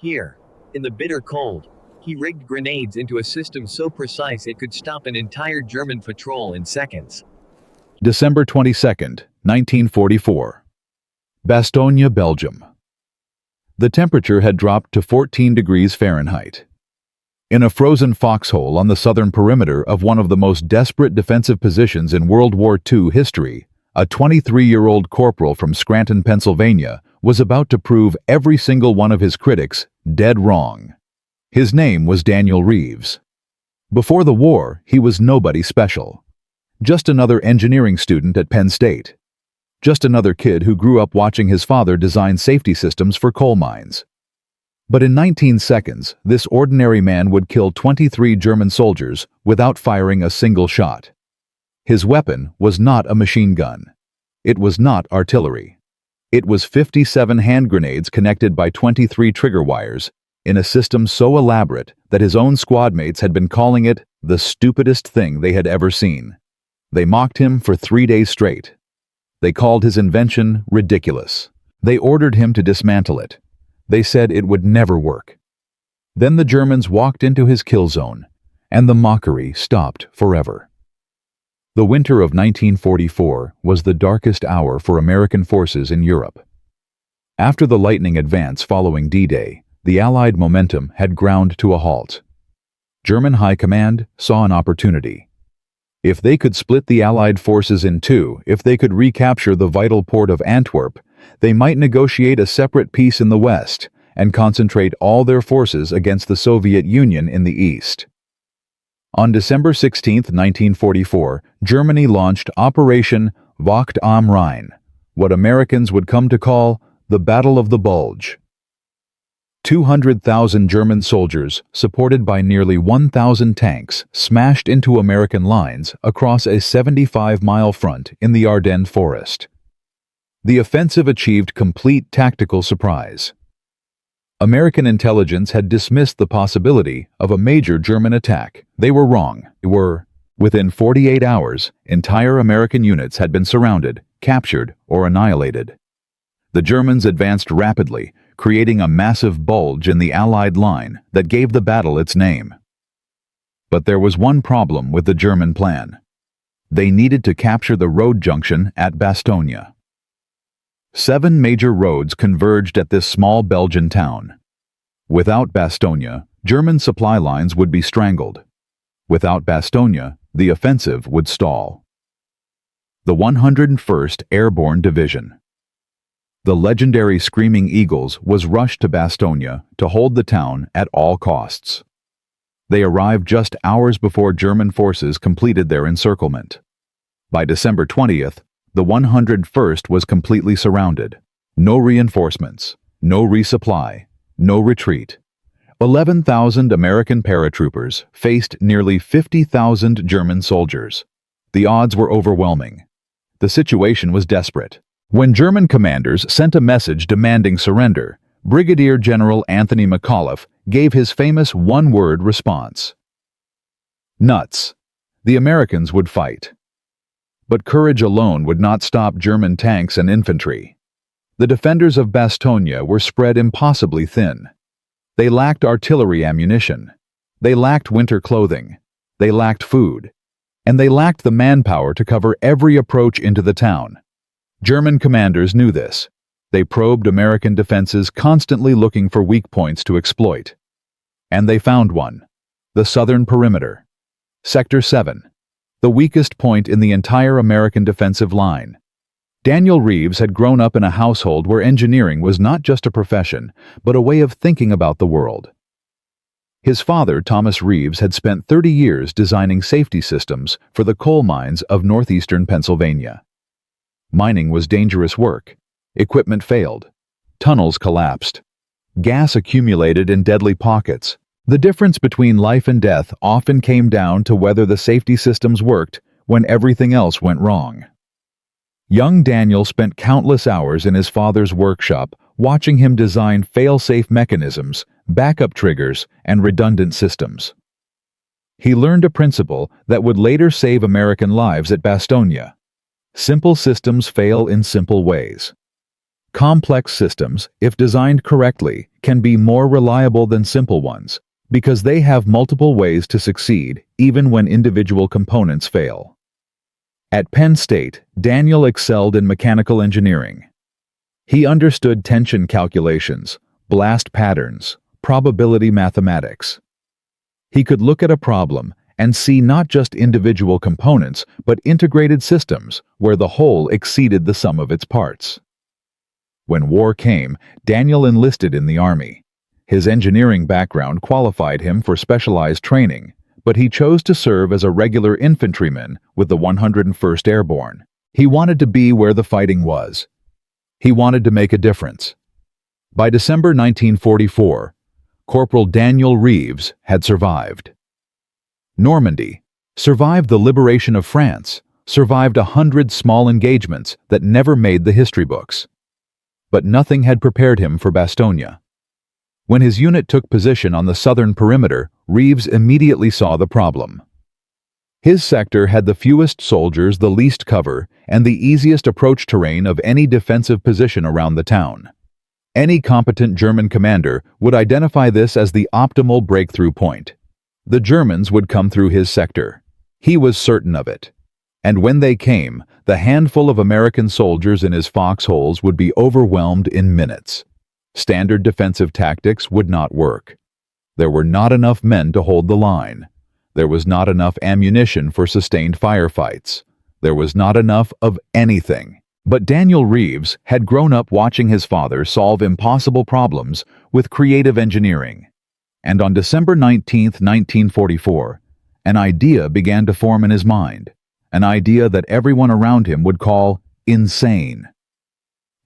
Here, in the bitter cold, he rigged grenades into a system so precise it could stop an entire German patrol in seconds. December 22nd, 1944. Bastogne, Belgium. The temperature had dropped to 14 degrees Fahrenheit. In a frozen foxhole on the southern perimeter of one of the most desperate defensive positions in World War II history, a 23-year-old corporal from Scranton, Pennsylvania, was about to prove every single one of his critics dead wrong. His name was Daniel Reeves. Before the war, he was nobody special. Just another engineering student at Penn State. Just another kid who grew up watching his father design safety systems for coal mines. But in 19 seconds, this ordinary man would kill 23 German soldiers without firing a single shot. His weapon was not a machine gun. It was not artillery. It was 57 hand grenades connected by 23 trigger wires in a system so elaborate that his own squad mates had been calling it the stupidest thing they had ever seen. They mocked him for 3 days straight. They called his invention ridiculous. They ordered him to dismantle it. They said it would never work. Then the Germans walked into his kill zone, and the mockery stopped forever. The winter of 1944 was the darkest hour for American forces in Europe. After the lightning advance following D-Day, the Allied momentum had ground to a halt. German High Command saw an opportunity. If they could split the Allied forces in two, if they could recapture the vital port of Antwerp, they might negotiate a separate peace in the West and concentrate all their forces against the Soviet Union in the East. On December 16, 1944, Germany launched Operation Wacht am Rhein, what Americans would come to call the Battle of the Bulge. 200,000 German soldiers, supported by nearly 1,000 tanks, smashed into American lines across a 75-mile front in the Ardennes forest. The offensive achieved complete tactical surprise. American intelligence had dismissed the possibility of a major German attack. They were wrong. Within 48 hours, entire American units had been surrounded, captured, or annihilated. The Germans advanced rapidly, creating a massive bulge in the Allied line that gave the battle its name. But there was one problem with the German plan. They needed to capture the road junction at Bastogne. 7 major roads converged at this small Belgian town. Without Bastogne, German supply lines would be strangled. Without Bastogne, the offensive would stall. The 101st Airborne Division. The legendary Screaming Eagles was rushed to Bastogne to hold the town at all costs. They arrived just hours before German forces completed their encirclement. By December 20th, the 101st was completely surrounded. No reinforcements, no resupply, no retreat. 11,000 American paratroopers faced nearly 50,000 German soldiers. The odds were overwhelming. The situation was desperate. When German commanders sent a message demanding surrender, Brigadier General Anthony McAuliffe gave his famous one-word response. Nuts. The Americans would fight. But courage alone would not stop German tanks and infantry. The defenders of Bastogne were spread impossibly thin. They lacked artillery ammunition. They lacked winter clothing. They lacked food. And they lacked the manpower to cover every approach into the town. German commanders knew this. They probed American defenses, constantly looking for weak points to exploit. And they found one. The southern perimeter. Sector 7. The weakest point in the entire American defensive line. Daniel Reeves had grown up in a household where engineering was not just a profession, but a way of thinking about the world. His father, Thomas Reeves, had spent 30 years designing safety systems for the coal mines of northeastern Pennsylvania. Mining was dangerous work. Equipment failed. Tunnels collapsed. Gas accumulated in deadly pockets. The difference between life and death often came down to whether the safety systems worked when everything else went wrong. Young Daniel spent countless hours in his father's workshop watching him design fail-safe mechanisms, backup triggers, and redundant systems. He learned a principle that would later save American lives at Bastogne. Simple systems fail in simple ways. Complex systems, if designed correctly, can be more reliable than simple ones, because they have multiple ways to succeed even when individual components fail. At Penn State, Daniel excelled in mechanical engineering. He understood tension calculations, blast patterns, probability mathematics. He could look at a problem and see not just individual components, but integrated systems where the whole exceeded the sum of its parts. When war came, Daniel enlisted in the Army. His engineering background qualified him for specialized training, but he chose to serve as a regular infantryman with the 101st Airborne. He wanted to be where the fighting was. He wanted to make a difference. By December 1944, Corporal Daniel Reeves had survived Normandy, survived the liberation of France, survived 100 small engagements that never made the history books. But nothing had prepared him for Bastogne. When his unit took position on the southern perimeter, Reeves immediately saw the problem. His sector had the fewest soldiers, the least cover, and the easiest approach terrain of any defensive position around the town. Any competent German commander would identify this as the optimal breakthrough point. The Germans would come through his sector. He was certain of it. And when they came, the handful of American soldiers in his foxholes would be overwhelmed in minutes. Standard defensive tactics would not work. There were not enough men to hold the line. There was not enough ammunition for sustained firefights. There was not enough of anything. But Daniel Reeves had grown up watching his father solve impossible problems with creative engineering. And on December 19, 1944, an idea began to form in his mind, an idea that everyone around him would call insane.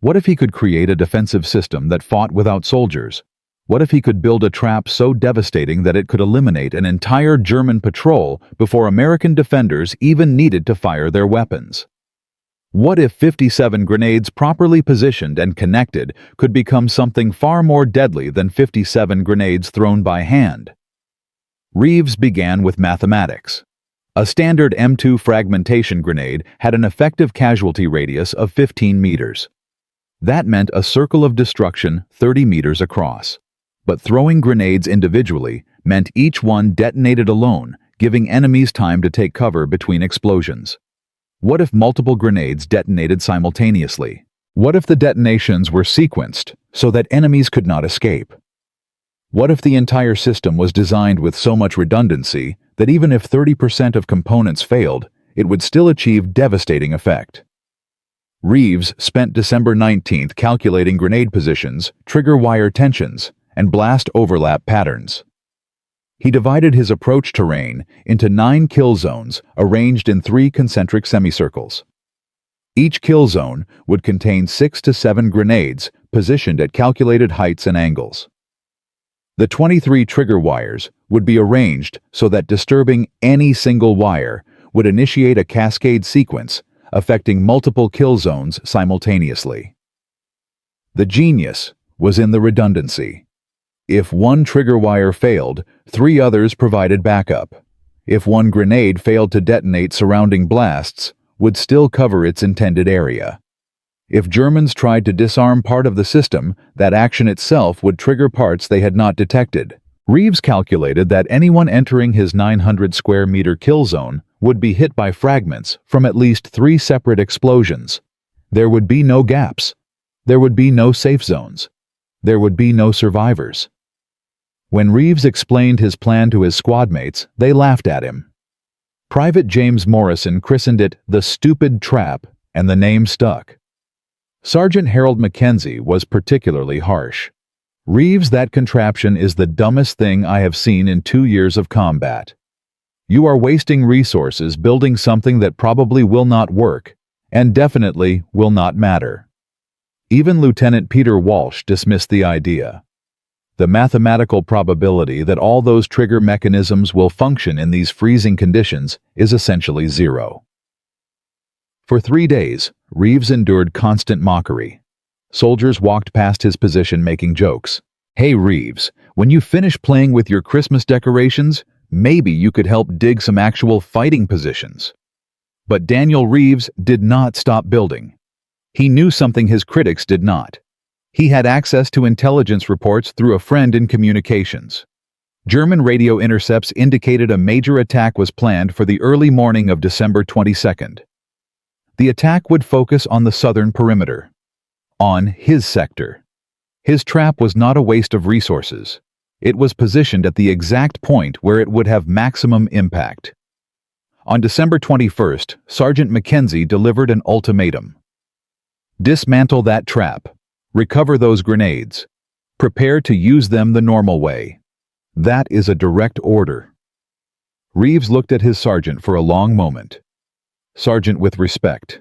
What if he could create a defensive system that fought without soldiers? What if he could build a trap so devastating that it could eliminate an entire German patrol before American defenders even needed to fire their weapons? What if 57 grenades properly positioned and connected could become something far more deadly than 57 grenades thrown by hand? Reeves began with mathematics. A standard M2 fragmentation grenade had an effective casualty radius of 15 meters. That meant a circle of destruction 30 meters across. But throwing grenades individually meant each one detonated alone, giving enemies time to take cover between explosions. What if multiple grenades detonated simultaneously? What if the detonations were sequenced so that enemies could not escape? What if the entire system was designed with so much redundancy that even if 30% of components failed, it would still achieve devastating effect? Reeves spent December 19th calculating grenade positions, trigger wire tensions, and blast overlap patterns. He divided his approach terrain into 9 kill zones arranged in 3 concentric semicircles. Each kill zone would contain 6 to 7 grenades positioned at calculated heights and angles. The 23 trigger wires would be arranged so that disturbing any single wire would initiate a cascade sequence affecting multiple kill zones simultaneously. The genius was in the redundancy. If one trigger wire failed, 3 others provided backup. If one grenade failed to detonate, surrounding blasts would still cover its intended area. If Germans tried to disarm part of the system, that action itself would trigger parts they had not detected. Reeves calculated that anyone entering his 900 square meter kill zone would be hit by fragments from at least 3 separate explosions. There would be no gaps. There would be no safe zones. There would be no survivors. When Reeves explained his plan to his squadmates, they laughed at him. Private James Morrison christened it the stupid trap, and the name stuck. Sergeant Harold Mackenzie was particularly harsh. Reeves, that contraption is the dumbest thing I have seen in 2 years of combat. You are wasting resources building something that probably will not work, and definitely will not matter. Even Lieutenant Peter Walsh dismissed the idea. The mathematical probability that all those trigger mechanisms will function in these freezing conditions is essentially 0. For 3 days, Reeves endured constant mockery. Soldiers walked past his position making jokes. "Hey Reeves, when you finish playing with your Christmas decorations, maybe you could help dig some actual fighting positions." But Daniel Reeves did not stop building. He knew something his critics did not. He had access to intelligence reports through a friend in communications. German radio intercepts indicated a major attack was planned for the early morning of December 22nd. The attack would focus on the southern perimeter, on his sector. His trap was not a waste of resources. It was positioned at the exact point where it would have maximum impact. On December 21st, Sergeant Mackenzie delivered an ultimatum. Dismantle that trap. Recover those grenades. Prepare to use them the normal way. That is a direct order. Reeves looked at his sergeant for a long moment. Sergeant, with respect,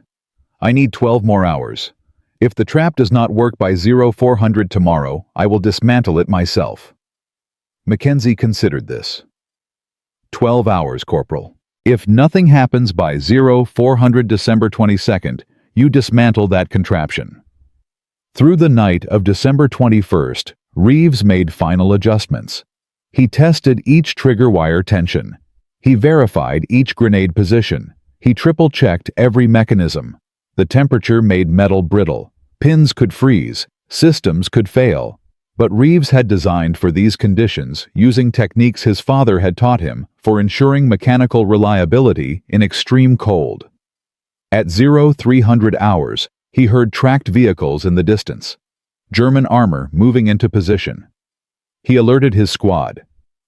I need 12 more hours. If the trap does not work by 0400 tomorrow, I will dismantle it myself. Mackenzie considered this. 12 hours, Corporal. If nothing happens by 0400 December 22nd, you dismantle that contraption. Through the night of December 21st, Reeves made final adjustments. He tested each trigger wire tension. He verified each grenade position. He triple-checked every mechanism. The temperature made metal brittle. Pins could freeze. Systems could fail. But Reeves had designed for these conditions using techniques his father had taught him for ensuring mechanical reliability in extreme cold. At 0300 hours, he heard tracked vehicles in the distance. German armor moving into position. He alerted his squad.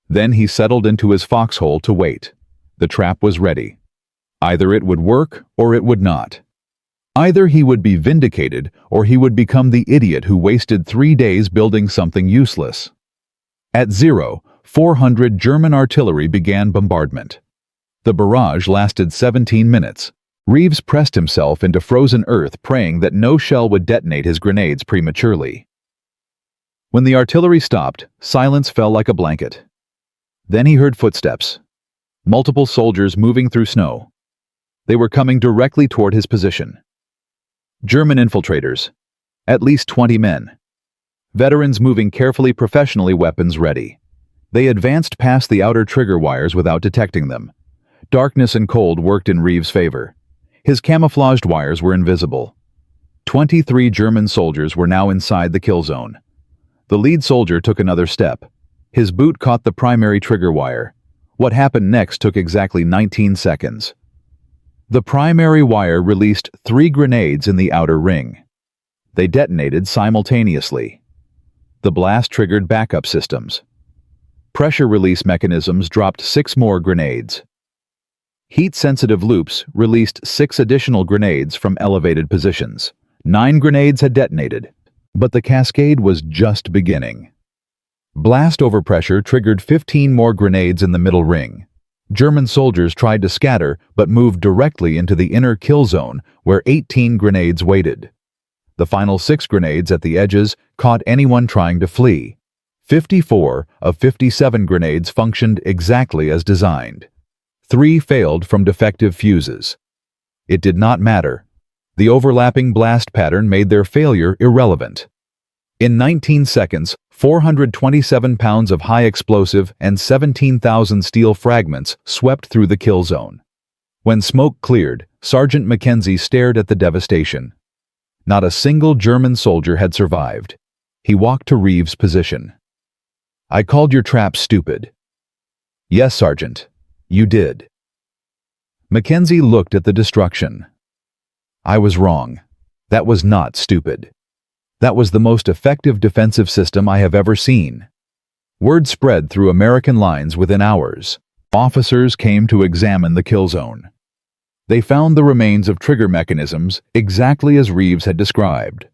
Then he settled into his foxhole to wait. The trap was ready. Either it would work or it would not. Either he would be vindicated or he would become the idiot who wasted 3 days building something useless. At 0400, German artillery began bombardment. The barrage lasted 17 minutes. Reeves pressed himself into frozen earth, praying that no shell would detonate his grenades prematurely. When the artillery stopped, silence fell like a blanket. Then he heard footsteps. Multiple soldiers moving through snow. They were coming directly toward his position. German infiltrators. At least 20 men. Veterans moving carefully, professionally, weapons ready. They advanced past the outer trigger wires without detecting them. Darkness and cold worked in Reeves' favor. His camouflaged wires were invisible. 23 German soldiers were now inside the kill zone. The lead soldier took another step. His boot caught the primary trigger wire. What happened next took exactly 19 seconds. The primary wire released 3 grenades in the outer ring. They detonated simultaneously. The blast triggered backup systems. Pressure release mechanisms dropped 6 more grenades. Heat-sensitive loops released 6 additional grenades from elevated positions. 9 grenades had detonated, but the cascade was just beginning. Blast overpressure triggered 15 more grenades in the middle ring. German soldiers tried to scatter but moved directly into the inner kill zone where 18 grenades waited. The final 6 grenades at the edges caught anyone trying to flee. 54 of 57 grenades functioned exactly as designed. 3 failed from defective fuses. It did not matter. The overlapping blast pattern made their failure irrelevant. In 19 seconds, 427 pounds of high explosive and 17,000 steel fragments swept through the kill zone. When smoke cleared, Sergeant Mackenzie stared at the devastation. Not a single German soldier had survived. He walked to Reeves' position. "I called your trap stupid." "Yes, Sergeant. You did." Mackenzie looked at the destruction. "I was wrong. That was not stupid. That was the most effective defensive system I have ever seen." Word spread through American lines within hours. Officers came to examine the kill zone. They found the remains of trigger mechanisms exactly as Reeves had described.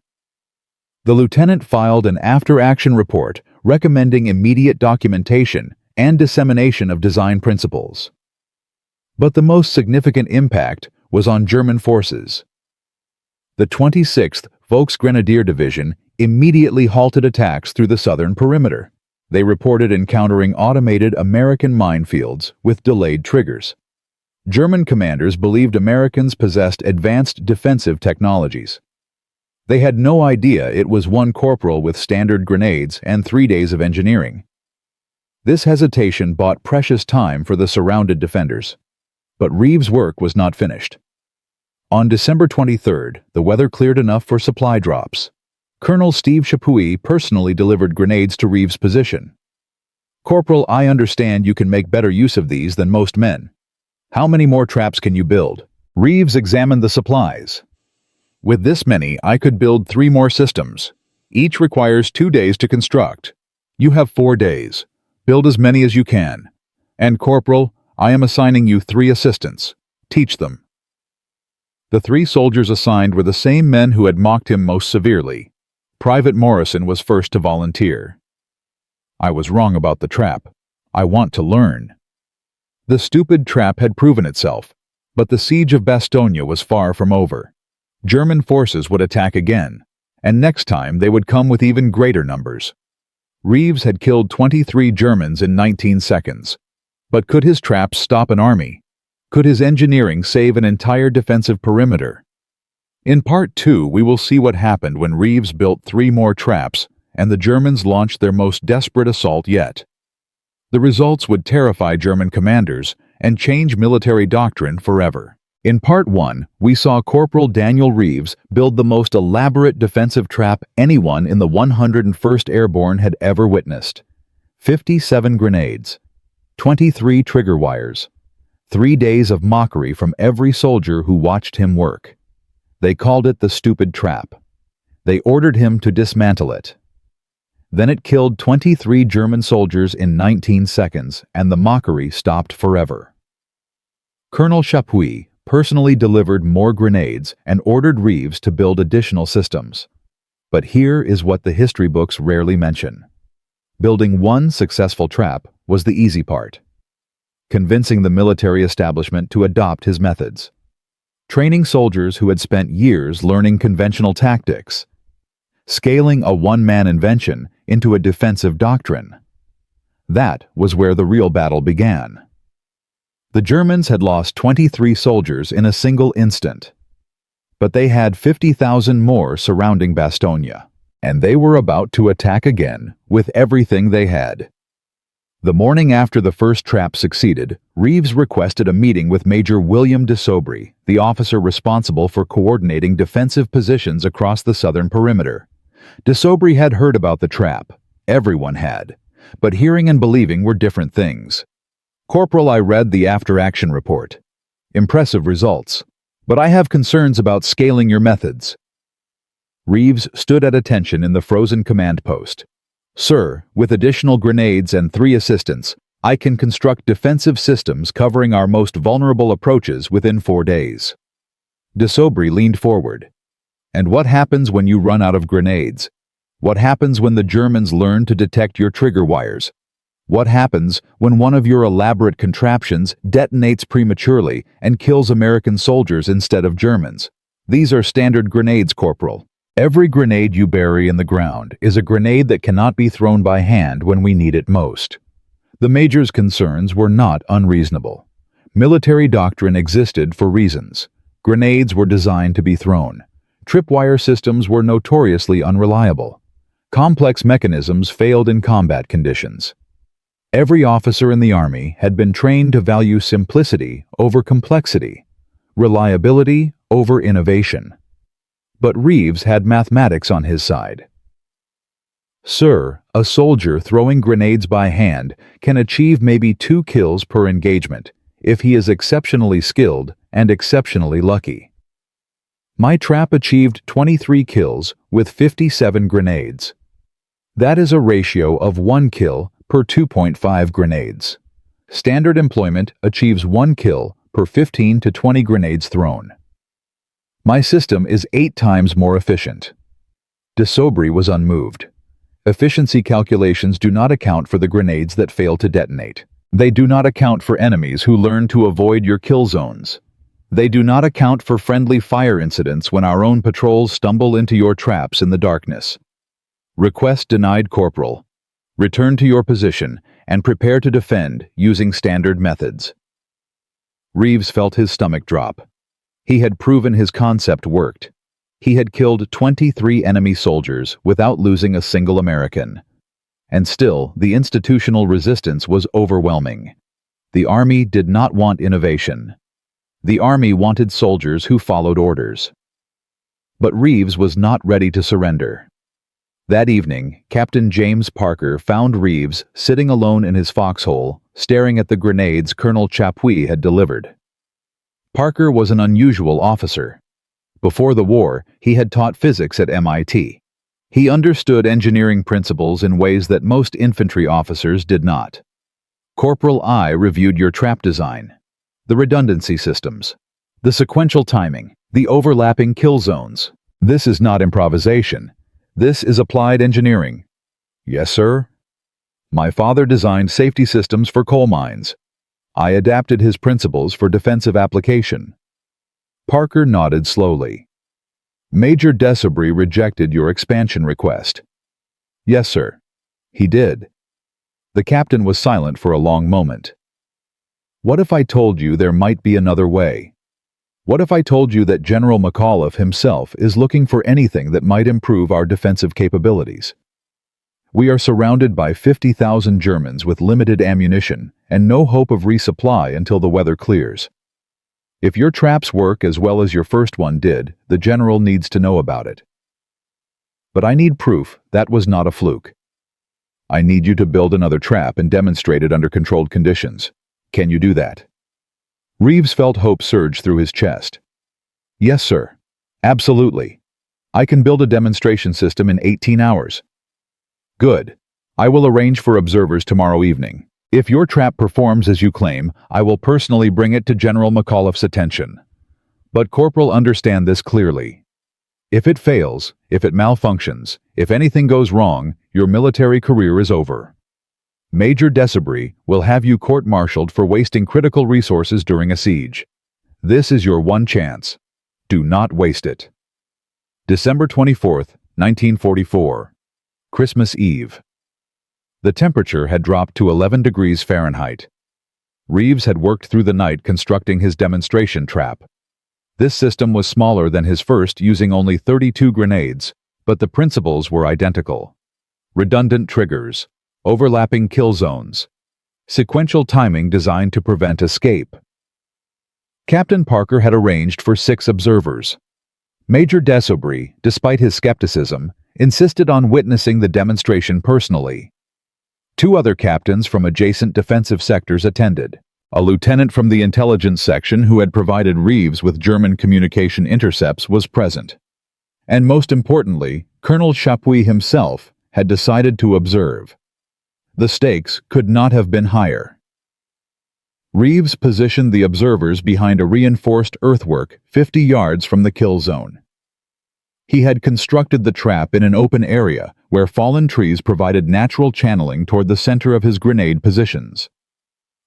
The lieutenant filed an after-action report recommending immediate documentation and dissemination of design principles. But the most significant impact was on German forces. The 26th Volksgrenadier Division immediately halted attacks through the southern perimeter. They reported encountering automated American minefields with delayed triggers. German commanders believed Americans possessed advanced defensive technologies. They had no idea it was one corporal with standard grenades and 3 days of engineering. This hesitation bought precious time for the surrounded defenders. But Reeves' work was not finished. On December 23rd, the weather cleared enough for supply drops. Colonel Steve Chapuis personally delivered grenades to Reeves' position. "Corporal, I understand you can make better use of these than most men. How many more traps can you build?" Reeves examined the supplies. "With this many, I could build 3 more systems. Each requires 2 days to construct. You have 4 days. Build as many as you can. And Corporal, I am assigning you 3 assistants. Teach them." The 3 soldiers assigned were the same men who had mocked him most severely. Private Morrison was first to volunteer. "I was wrong about the trap. I want to learn." The stupid trap had proven itself, but the siege of Bastogne was far from over. German forces would attack again, and next time they would come with even greater numbers. Reeves had killed 23 Germans in 19 seconds. But could his traps stop an army? Could his engineering save an entire defensive perimeter? In Part 2, we will see what happened when Reeves built 3 more traps and the Germans launched their most desperate assault yet. The results would terrify German commanders and change military doctrine forever. In Part 1, we saw Corporal Daniel Reeves build the most elaborate defensive trap anyone in the 101st Airborne had ever witnessed. 57 grenades, 23 trigger wires, 3 days of mockery from every soldier who watched him work. They called it the stupid trap. They ordered him to dismantle it. Then it killed 23 German soldiers in 19 seconds, and the mockery stopped forever. Colonel Chapuis personally delivered more grenades and ordered Reeves to build additional systems. But here is what the history books rarely mention. Building 1 successful trap was the easy part. Convincing the military establishment to adopt his methods. Training soldiers who had spent years learning conventional tactics. Scaling a one-man invention into a defensive doctrine. That was where the real battle began. The Germans had lost 23 soldiers in a single instant. But they had 50,000 more surrounding Bastogne, and they were about to attack again with everything they had. The morning after the first trap succeeded, Reeves requested a meeting with Major William de Sobry, the officer responsible for coordinating defensive positions across the southern perimeter. De Sobry had heard about the trap. Everyone had. But hearing and believing were different things. "Corporal, I read the after-action report. Impressive results. But I have concerns about scaling your methods." Reeves stood at attention in the frozen command post. "Sir, with additional grenades and 3 assistants, I can construct defensive systems covering our most vulnerable approaches within 4 days." De Sobry leaned forward. "And what happens when you run out of grenades? What happens when the Germans learn to detect your trigger wires? What happens when one of your elaborate contraptions detonates prematurely and kills American soldiers instead of Germans? These are standard grenades, Corporal. Every grenade you bury in the ground is a grenade that cannot be thrown by hand when we need it most." The Major's concerns were not unreasonable. Military doctrine existed for reasons. Grenades were designed to be thrown. Tripwire systems were notoriously unreliable. Complex mechanisms failed in combat conditions. Every officer in the Army had been trained to value simplicity over complexity, reliability over innovation. But Reeves had mathematics on his side. "Sir, a soldier throwing grenades by hand can achieve maybe 2 kills per engagement if he is exceptionally skilled and exceptionally lucky. My trap achieved 23 kills with 57 grenades. That is a ratio of 1 kill per 2.5 grenades. Standard employment achieves 1 kill per 15 to 20 grenades thrown. My system is 8 times more efficient." De Sobry was unmoved. Efficiency calculations do not account for the grenades that fail to detonate. They do not account for enemies who learn to avoid your kill zones. They do not account for friendly fire incidents when our own patrols stumble into your traps in the darkness. Request denied, Corporal. Return to your position and prepare to defend using standard methods. Reeves felt his stomach drop. He had proven his concept worked. He had killed 23 enemy soldiers without losing a single American. And still, the institutional resistance was overwhelming. The Army did not want innovation. The Army wanted soldiers who followed orders. But Reeves was not ready to surrender. That evening, Captain James Parker found Reeves sitting alone in his foxhole, staring at the grenades Colonel Chapuis had delivered. Parker was an unusual officer. Before the war, he had taught physics at MIT. He understood engineering principles in ways that most infantry officers did not. Corporal I reviewed your trap design, the redundancy systems, the sequential timing, the overlapping kill zones. This is not improvisation. This is applied engineering. Yes, sir. My father designed safety systems for coal mines. I adapted his principles for defensive application. Parker nodded slowly. Major Desaubry rejected your expansion request. Yes, sir. He did. The captain was silent for a long moment. What if I told you there might be another way? What if I told you that General McAuliffe himself is looking for anything that might improve our defensive capabilities? We are surrounded by 50,000 Germans with limited ammunition and no hope of resupply until the weather clears. If your traps work as well as your first one did, the general needs to know about it. But I need proof that was not a fluke. I need you to build another trap and demonstrate it under controlled conditions. Can you do that? Reeves felt hope surge through his chest. Yes, sir. Absolutely. I can build a demonstration system in 18 hours. Good. I will arrange for observers tomorrow evening. If your trap performs as you claim, I will personally bring it to General McAuliffe's attention. But Corporal, understand this clearly. If it fails, if it malfunctions, if anything goes wrong, your military career is over. Major Desaubry will have you court-martialed for wasting critical resources during a siege. This is your one chance. Do not waste it. December 24th, 1944. Christmas Eve. The temperature had dropped to 11 degrees Fahrenheit. Reeves had worked through the night constructing his demonstration trap. This system was smaller than his first, using only 32 grenades, but the principles were identical. Redundant triggers, overlapping kill zones, sequential timing designed to prevent escape. Captain Parker had arranged for 6 observers. Major Desaubry, despite his skepticism, insisted on witnessing the demonstration personally. 2 other captains from adjacent defensive sectors attended. A lieutenant from the intelligence section who had provided Reeves with German communication intercepts was present. And most importantly, Colonel Chapuis himself had decided to observe. The stakes could not have been higher. Reeves positioned the observers behind a reinforced earthwork 50 yards from the kill zone. He had constructed the trap in an open area where fallen trees provided natural channeling toward the center of his grenade positions.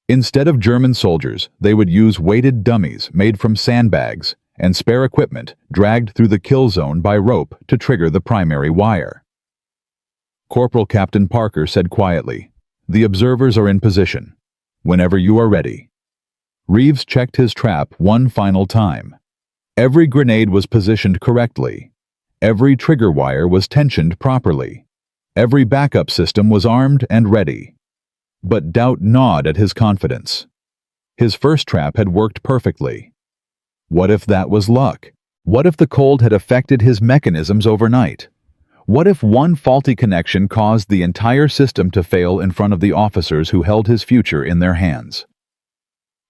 Instead of German soldiers, they would use weighted dummies made from sandbags and spare equipment dragged through the kill zone by rope to trigger the primary wire. Corporal Captain Parker said quietly, "The observers are in position. Whenever you are ready." Reeves checked his trap one final time. Every grenade was positioned correctly. Every trigger wire was tensioned properly. Every backup system was armed and ready. But doubt gnawed at his confidence. His first trap had worked perfectly. What if that was luck? What if the cold had affected his mechanisms overnight? What if one faulty connection caused the entire system to fail in front of the officers who held his future in their hands?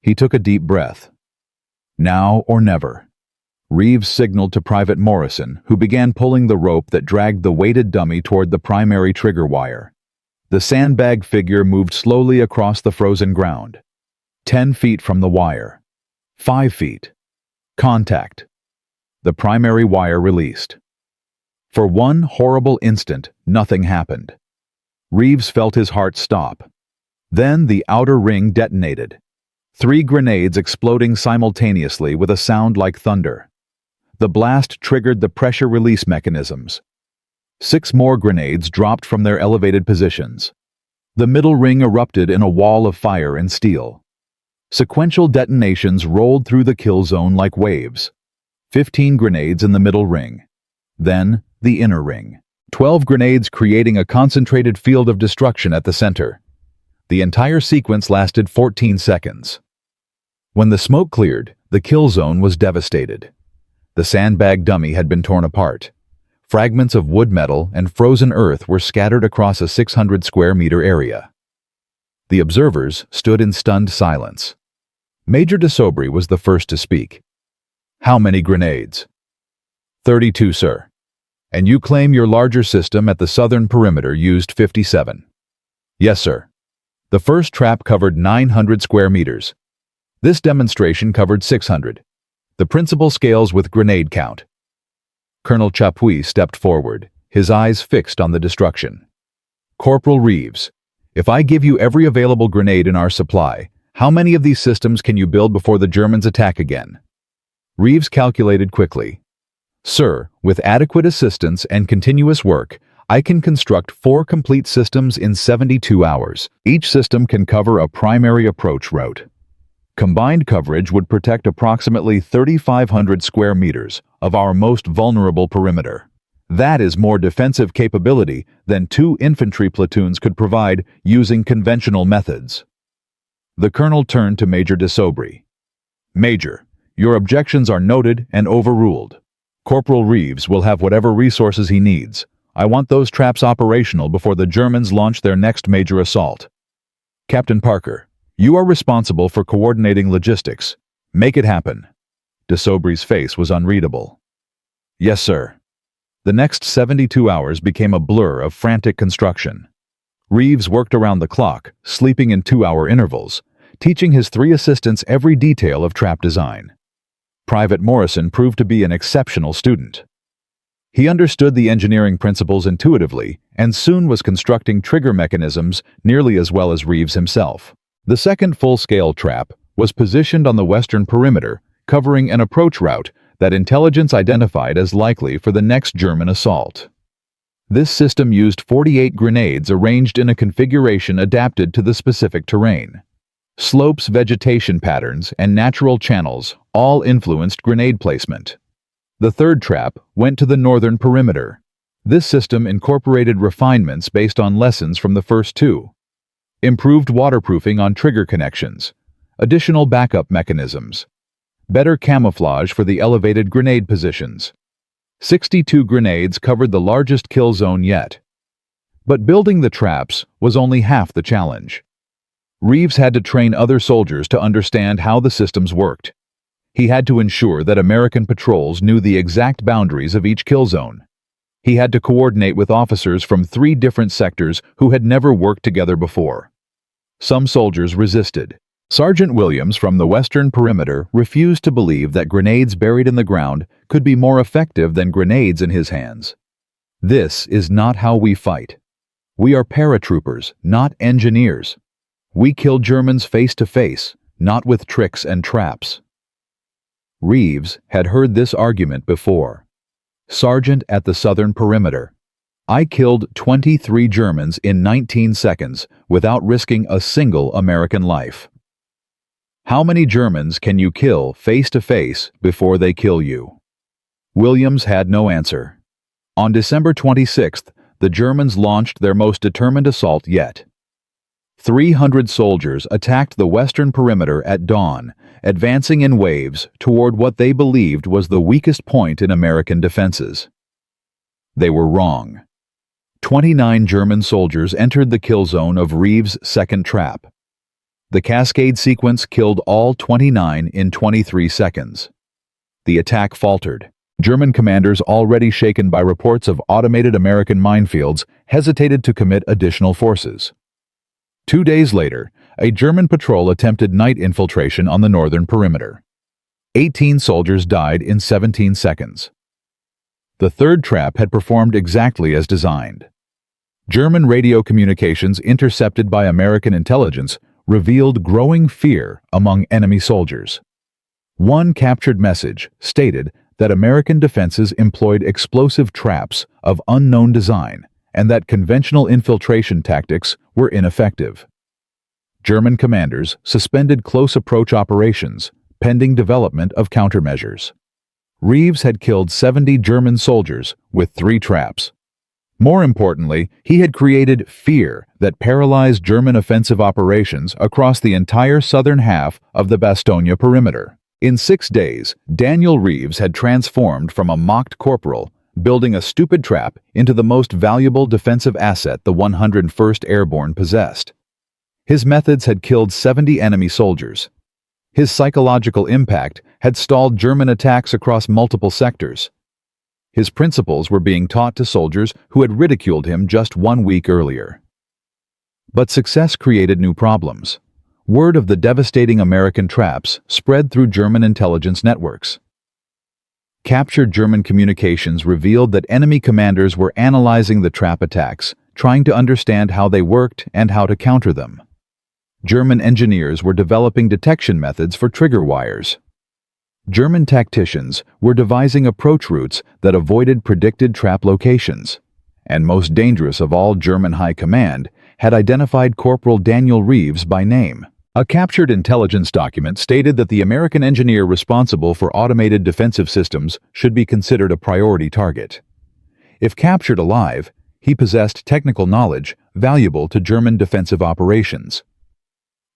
He took a deep breath. Now or never. Reeves signaled to Private Morrison, who began pulling the rope that dragged the weighted dummy toward the primary trigger wire. The sandbag figure moved slowly across the frozen ground. 10 feet from the wire. 5 feet. Contact. The primary wire released. For one horrible instant, nothing happened. Reeves felt his heart stop. Then the outer ring detonated. 3 grenades exploding simultaneously with a sound like thunder. The blast triggered the pressure release mechanisms. 6 more grenades dropped from their elevated positions. The middle ring erupted in a wall of fire and steel. Sequential detonations rolled through the kill zone like waves. 15 grenades in the middle ring. Then, the inner ring. 12 grenades creating a concentrated field of destruction at the center. The entire sequence lasted 14 seconds. When the smoke cleared, the kill zone was devastated. The sandbag dummy had been torn apart. Fragments of wood metal and frozen earth were scattered across a 600 square meter area. The observers stood in stunned silence. Major de Sobry was the first to speak. "How many grenades?" 32, sir. And you claim your larger system at the southern perimeter used 57. Yes, sir. The first trap covered 900 square meters. This demonstration covered 600. The principal scales with grenade count. Colonel Chapuis stepped forward, his eyes fixed on the destruction. "Corporal Reeves, if I give you every available grenade in our supply, how many of these systems can you build before the Germans attack again?" Reeves calculated quickly. "Sir, with adequate assistance and continuous work, I can construct 4 complete systems in 72 hours. Each system can cover a primary approach route. Combined coverage would protect approximately 3,500 square meters of our most vulnerable perimeter. That is more defensive capability than 2 infantry platoons could provide using conventional methods." The colonel turned to Major de Sobry. "Major, your objections are noted and overruled. Corporal Reeves will have whatever resources he needs. I want those traps operational before the Germans launch their next major assault. Captain Parker, you are responsible for coordinating logistics. Make it happen." De Sobry's face was unreadable. "Yes, sir." The next 72 hours became a blur of frantic construction. Reeves worked around the clock, sleeping in 2-hour intervals, teaching his 3 assistants every detail of trap design. Private Morrison proved to be an exceptional student. He understood the engineering principles intuitively and soon was constructing trigger mechanisms nearly as well as Reeves himself. The second full-scale trap was positioned on the western perimeter, covering an approach route that intelligence identified as likely for the next German assault. This system used 48 grenades arranged in a configuration adapted to the specific terrain. Slopes, vegetation patterns, and natural channels all influenced grenade placement. The third trap went to the northern perimeter. This system incorporated refinements based on lessons from the first 2. Improved waterproofing on trigger connections, additional backup mechanisms, better camouflage for the elevated grenade positions. 62 grenades covered the largest kill zone yet. But building the traps was only half the challenge. Reeves had to train other soldiers to understand how the systems worked. He had to ensure that American patrols knew the exact boundaries of each kill zone. He had to coordinate with officers from 3 different sectors who had never worked together before. Some soldiers resisted. Sergeant Williams from the western perimeter refused to believe that grenades buried in the ground could be more effective than grenades in his hands. "This is not how we fight. We are paratroopers, not engineers. We kill Germans face to face, not with tricks and traps." Reeves had heard this argument before. "Sergeant at the southern perimeter. I killed 23 Germans in 19 seconds without risking a single American life. How many Germans can you kill face to face before they kill you?" Williams had no answer. On December 26th, the Germans launched their most determined assault yet. 300 soldiers attacked the western perimeter at dawn, advancing in waves toward what they believed was the weakest point in American defenses. They were wrong. 29 German soldiers entered the kill zone of Reeves' second trap. The cascade sequence killed all 29 in 23 seconds. The attack faltered. German commanders, already shaken by reports of automated American minefields, hesitated to commit additional forces. 2 days later, a German patrol attempted night infiltration on the northern perimeter. 18 soldiers died in 17 seconds. The third trap had performed exactly as designed. German radio communications intercepted by American intelligence revealed growing fear among enemy soldiers. One captured message stated that American defenses employed explosive traps of unknown design and that conventional infiltration tactics were ineffective. German commanders suspended close approach operations, pending development of countermeasures. Reeves had killed 70 German soldiers with 3 traps. More importantly, he had created fear that paralyzed German offensive operations across the entire southern half of the Bastogne perimeter. In 6 days, Daniel Reeves had transformed from a mocked corporal, building a stupid trap into the most valuable defensive asset the 101st Airborne possessed. His methods had killed 70 enemy soldiers. His psychological impact had stalled German attacks across multiple sectors. His principles were being taught to soldiers who had ridiculed him just 1 week earlier. But success created new problems. Word of the devastating American traps spread through German intelligence networks. Captured German communications revealed that enemy commanders were analyzing the trap attacks, trying to understand how they worked and how to counter them. German engineers were developing detection methods for trigger wires. German tacticians were devising approach routes that avoided predicted trap locations. And most dangerous of all, German High Command had identified Corporal Daniel Reeves by name. A captured intelligence document stated that the American engineer responsible for automated defensive systems should be considered a priority target. If captured alive, he possessed technical knowledge valuable to German defensive operations.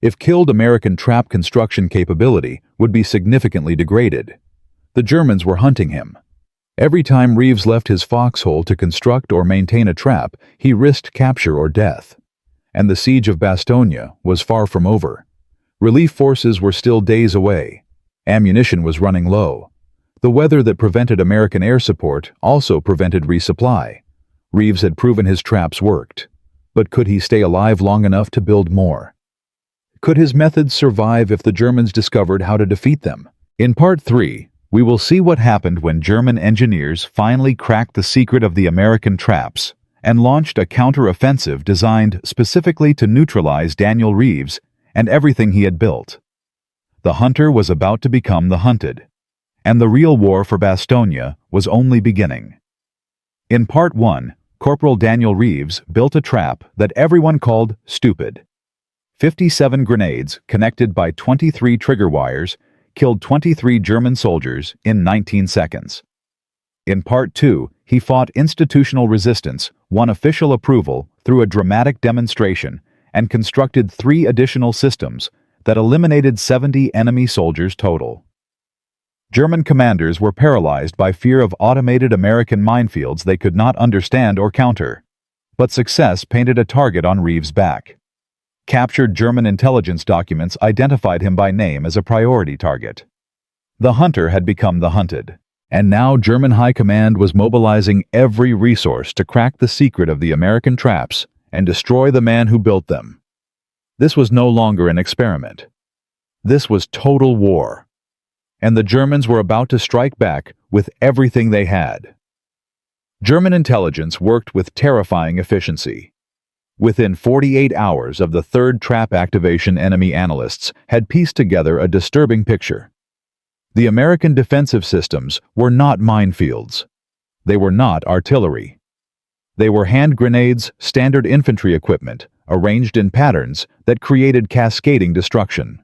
If killed, American trap construction capability would be significantly degraded. The Germans were hunting him. Every time Reeves left his foxhole to construct or maintain a trap, he risked capture or death. And the siege of Bastogne was far from over. Relief forces were still days away. Ammunition was running low. The weather that prevented American air support also prevented resupply. Reeves had proven his traps worked. But could he stay alive long enough to build more? Could his methods survive if the Germans discovered how to defeat them? In Part 3, we will see what happened when German engineers finally cracked the secret of the American traps and launched a counter-offensive designed specifically to neutralize Daniel Reeves and everything he had built. The hunter was about to become the hunted, and the real war for Bastogne was only beginning. In Part 1, Corporal Daniel Reeves built a trap that everyone called stupid. 57 grenades connected by 23 trigger wires killed 23 German soldiers in 19 seconds. In Part 2, he fought institutional resistance, won official approval through a dramatic demonstration, and constructed 3 additional systems that eliminated 70 enemy soldiers total. German commanders were paralyzed by fear of automated American minefields they could not understand or counter. But success painted a target on Reeves' back. Captured German intelligence documents identified him by name as a priority target. The hunter had become the hunted, and now German High Command was mobilizing every resource to crack the secret of the American traps and destroy the man who built them. This was no longer an experiment. This was total war. And the Germans were about to strike back with everything they had. German intelligence worked with terrifying efficiency. Within 48 hours of the third trap activation, enemy analysts had pieced together a disturbing picture. The American defensive systems were not minefields. They were not artillery. They were hand grenades, standard infantry equipment, arranged in patterns that created cascading destruction.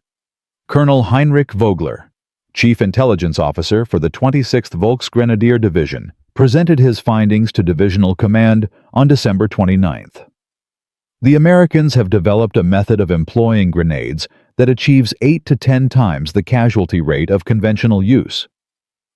Colonel Heinrich Vogler, Chief Intelligence Officer for the 26th Volksgrenadier Division, presented his findings to Divisional Command on December 29th. The Americans have developed a method of employing grenades that achieves 8 to 10 times the casualty rate of conventional use.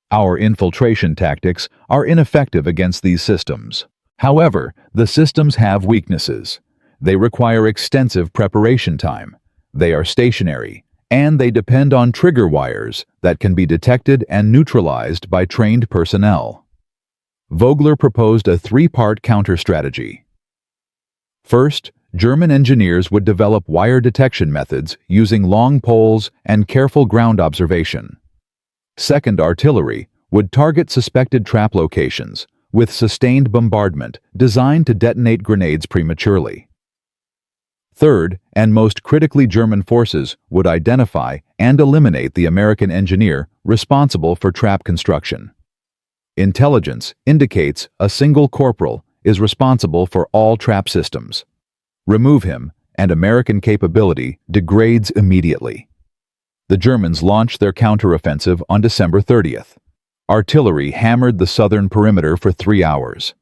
Our infiltration tactics are ineffective against these systems. However, the systems have weaknesses. They require extensive preparation time. They are stationary, and they depend on trigger wires that can be detected and neutralized by trained personnel. Vogler proposed a 3-part counter-strategy. First, German engineers would develop wire detection methods using long poles and careful ground observation. Second, artillery would target suspected trap locations with sustained bombardment designed to detonate grenades prematurely. Third, and most critically, German forces would identify and eliminate the American engineer responsible for trap construction. Intelligence indicates a single corporal is responsible for all trap systems. Remove him, and American capability degrades immediately. The Germans launched their counteroffensive on December 30th. Artillery hammered the southern perimeter for 3 hours.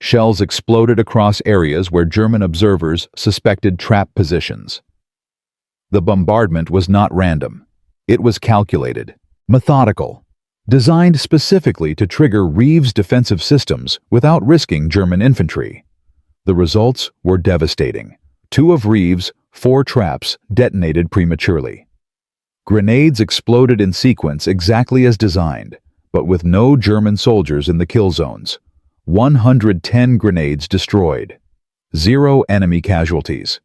Shells exploded across areas where German observers suspected trap positions. The bombardment was not random. It was calculated, methodical. designed specifically to trigger Reeves' defensive systems without risking German infantry. The results were devastating. 2 of Reeves' 4 traps detonated prematurely. Grenades exploded in sequence exactly as designed, but with no German soldiers in the kill zones. 110 grenades destroyed. 0 enemy casualties.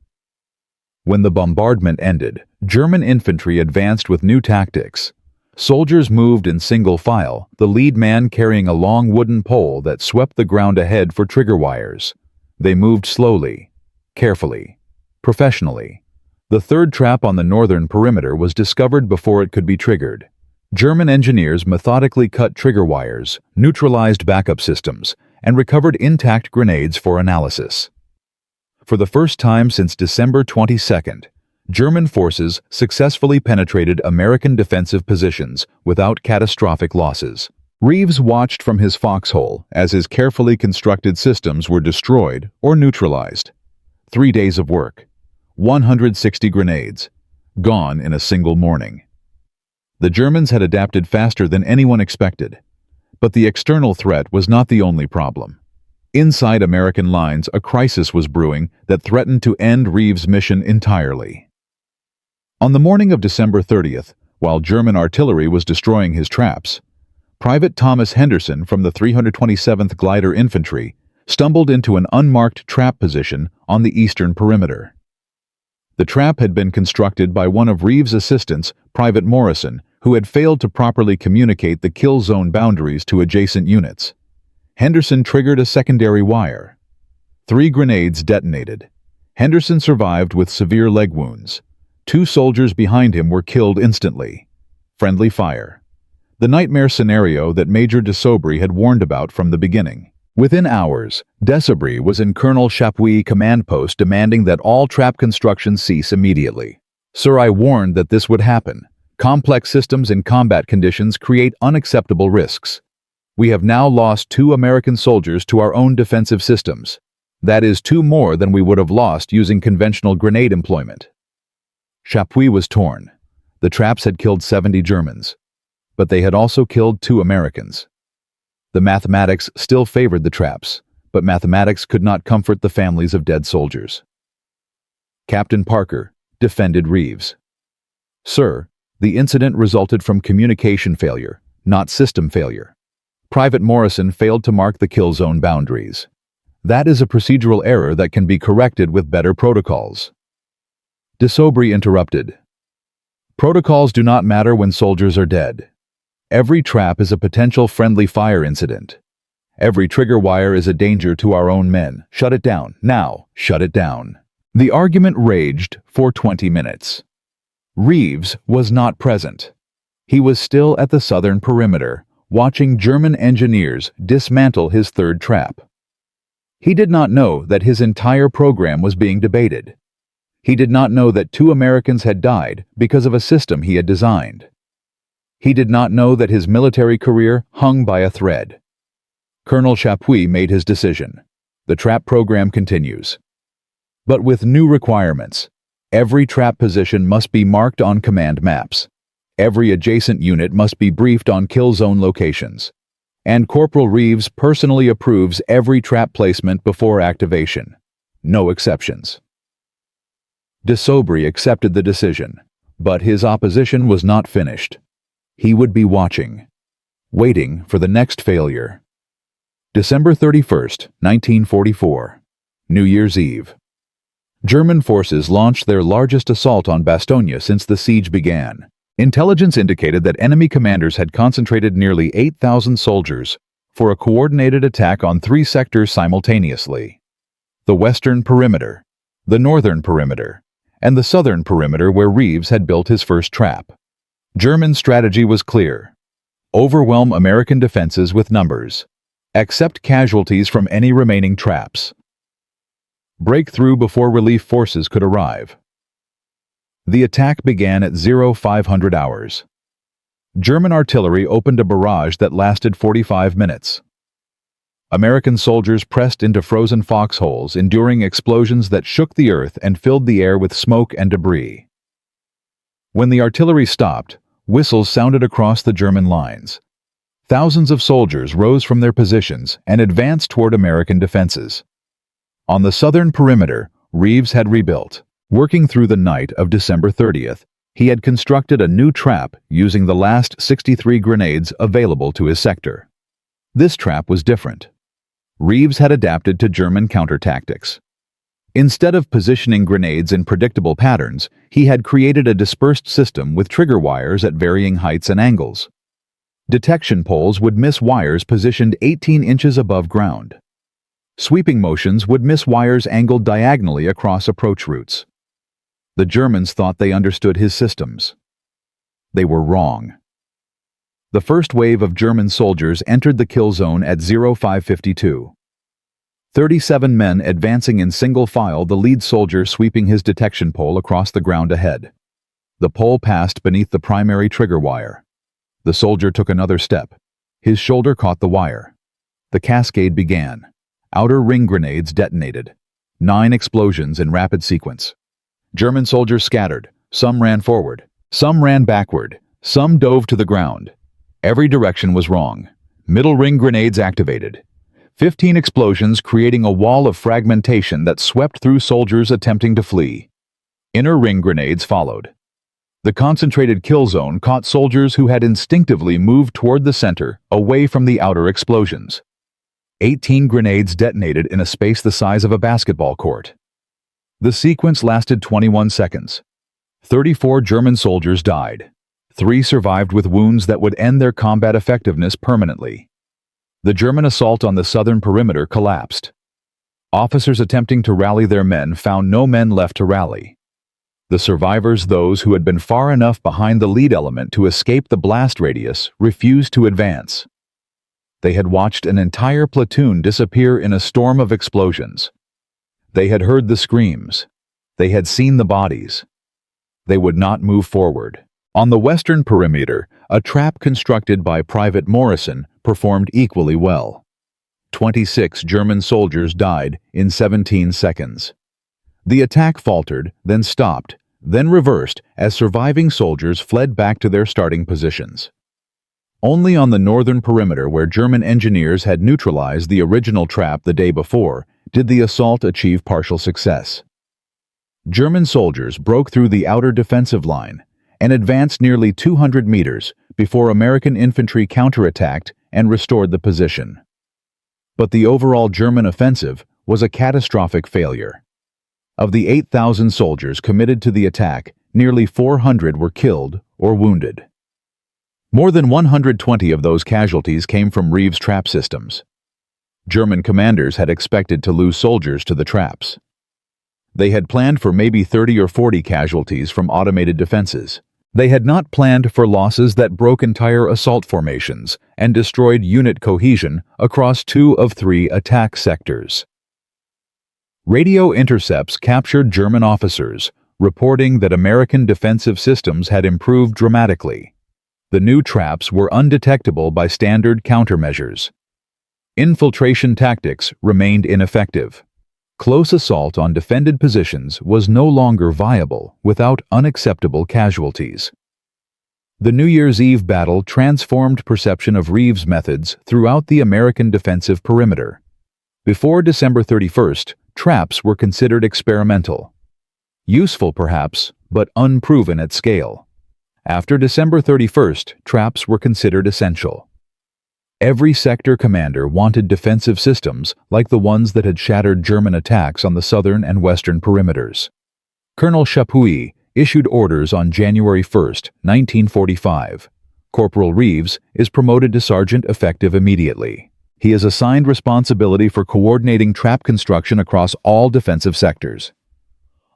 When the bombardment ended, German infantry advanced with new tactics. Soldiers moved in single file, the lead man carrying a long wooden pole that swept the ground ahead for trigger wires. They moved slowly, carefully, professionally. The 3rd trap on the northern perimeter was discovered before it could be triggered. German engineers methodically cut trigger wires, neutralized backup systems, and recovered intact grenades for analysis. For the first time since December 22nd, German forces successfully penetrated American defensive positions without catastrophic losses. Reeves watched from his foxhole as his carefully constructed systems were destroyed or neutralized. 3 days of work, 160 grenades, gone in a single morning. The Germans had adapted faster than anyone expected, but the external threat was not the only problem. Inside American lines, a crisis was brewing that threatened to end Reeves' mission entirely. On the morning of December 30th, while German artillery was destroying his traps, Private Thomas Henderson from the 327th Glider Infantry stumbled into an unmarked trap position on the eastern perimeter. The trap had been constructed by one of Reeves' assistants, Private Morrison, who had failed to properly communicate the kill zone boundaries to adjacent units. Henderson triggered a secondary wire. 3 grenades detonated. Henderson survived with severe leg wounds. 2 soldiers behind him were killed instantly. Friendly fire. The nightmare scenario that Major de Sobry had warned about from the beginning. Within hours, de Sobry was in Colonel Chapuis' command post demanding that all trap construction cease immediately. "Sir, I warned that this would happen. Complex systems in combat conditions create unacceptable risks. We have now lost 2 American soldiers to our own defensive systems. That is 2 more than we would have lost using conventional grenade employment." Chapuis was torn. The traps had killed 70 Germans, but they had also killed 2 Americans. The mathematics still favored the traps, but mathematics could not comfort the families of dead soldiers. Captain Parker defended Reeves. "Sir, the incident resulted from communication failure, not system failure. Private Morrison failed to mark the kill zone boundaries. That is a procedural error that can be corrected with better protocols." De Sobry interrupted. "Protocols do not matter when soldiers are dead. Every trap is a potential friendly fire incident. Every trigger wire is a danger to our own men. Shut it down. Now, shut it down." The argument raged for 20 minutes. Reeves was not present. He was still at the southern perimeter, watching German engineers dismantle his 3rd trap. He did not know that his entire program was being debated. He did not know that 2 Americans had died because of a system he had designed. He did not know that his military career hung by a thread. Colonel Chapuis made his decision. The trap program continues. But with new requirements. Every trap position must be marked on command maps. Every adjacent unit must be briefed on kill zone locations. And Corporal Reeves personally approves every trap placement before activation. No exceptions. De Sobry accepted the decision, but his opposition was not finished. He would be watching, waiting for the next failure. December 31st, 1944, New Year's Eve. German forces launched their largest assault on Bastogne since the siege began. Intelligence indicated that enemy commanders had concentrated nearly 8,000 soldiers for a coordinated attack on 3 sectors simultaneously: the western perimeter, the northern perimeter, and the southern perimeter where Reeves had built his first trap. German strategy was clear: overwhelm American defenses with numbers. Accept casualties from any remaining traps. Break through before relief forces could arrive. The attack began at 0500 hours. German artillery opened a barrage that lasted 45 minutes. American soldiers pressed into frozen foxholes, enduring explosions that shook the earth and filled the air with smoke and debris. When the artillery stopped, whistles sounded across the German lines. Thousands of soldiers rose from their positions and advanced toward American defenses. On the southern perimeter, Reeves had rebuilt. Working through the night of December 30th, he had constructed a new trap using the last 63 grenades available to his sector. This trap was different. Reeves had adapted to German counter-tactics. Instead of positioning grenades in predictable patterns, he had created a dispersed system with trigger wires at varying heights and angles. Detection poles would miss wires positioned 18 inches above ground. Sweeping motions would miss wires angled diagonally across approach routes. The Germans thought they understood his systems. They were wrong. The first wave of German soldiers entered the kill zone at 0552. 37 men advancing in single file, the lead soldier sweeping his detection pole across the ground ahead. The pole passed beneath the primary trigger wire. The soldier took another step. His shoulder caught the wire. The cascade began. Outer ring grenades detonated. 9 explosions in rapid sequence. German soldiers scattered. Some ran forward. Some ran backward. Some dove to the ground. Every direction was wrong. Middle ring grenades activated. 15 explosions creating a wall of fragmentation that swept through soldiers attempting to flee. Inner ring grenades followed. The concentrated kill zone caught soldiers who had instinctively moved toward the center, away from the outer explosions. 18 grenades detonated in a space the size of a basketball court. The sequence lasted 21 seconds. 34 German soldiers died. 3 survived with wounds that would end their combat effectiveness permanently. The German assault on the southern perimeter collapsed. Officers attempting to rally their men found no men left to rally. The survivors, those who had been far enough behind the lead element to escape the blast radius, refused to advance. They had watched an entire platoon disappear in a storm of explosions. They had heard the screams. They had seen the bodies. They would not move forward. On the western perimeter, a trap constructed by Private Morrison performed equally well. 26 German soldiers died in 17 seconds. The attack faltered, then stopped, then reversed as surviving soldiers fled back to their starting positions. Only on the northern perimeter, where German engineers had neutralized the original trap the day before, did the assault achieve partial success. German soldiers broke through the outer defensive line and advanced nearly 200 meters before American infantry counterattacked and restored the position. But the overall German offensive was a catastrophic failure. Of the 8,000 soldiers committed to the attack, nearly 400 were killed or wounded. More than 120 of those casualties came from Reeves' trap systems. German commanders had expected to lose soldiers to the traps. They had planned for maybe 30 or 40 casualties from automated defenses. They had not planned for losses that broke entire assault formations and destroyed unit cohesion across 2 of 3 attack sectors. Radio intercepts captured German officers, reporting that American defensive systems had improved dramatically. The new traps were undetectable by standard countermeasures. Infiltration tactics remained ineffective. Close assault on defended positions was no longer viable without unacceptable casualties. The New Year's Eve battle transformed perception of Reeves' methods throughout the American defensive perimeter. Before December 31st, traps were considered experimental. Useful perhaps, but unproven at scale. After December 31st, traps were considered essential. Every sector commander wanted defensive systems like the ones that had shattered German attacks on the southern and western perimeters. Colonel Chapuis issued orders on January 1, 1945. Corporal Reeves is promoted to sergeant effective immediately. He is assigned responsibility for coordinating trap construction across all defensive sectors.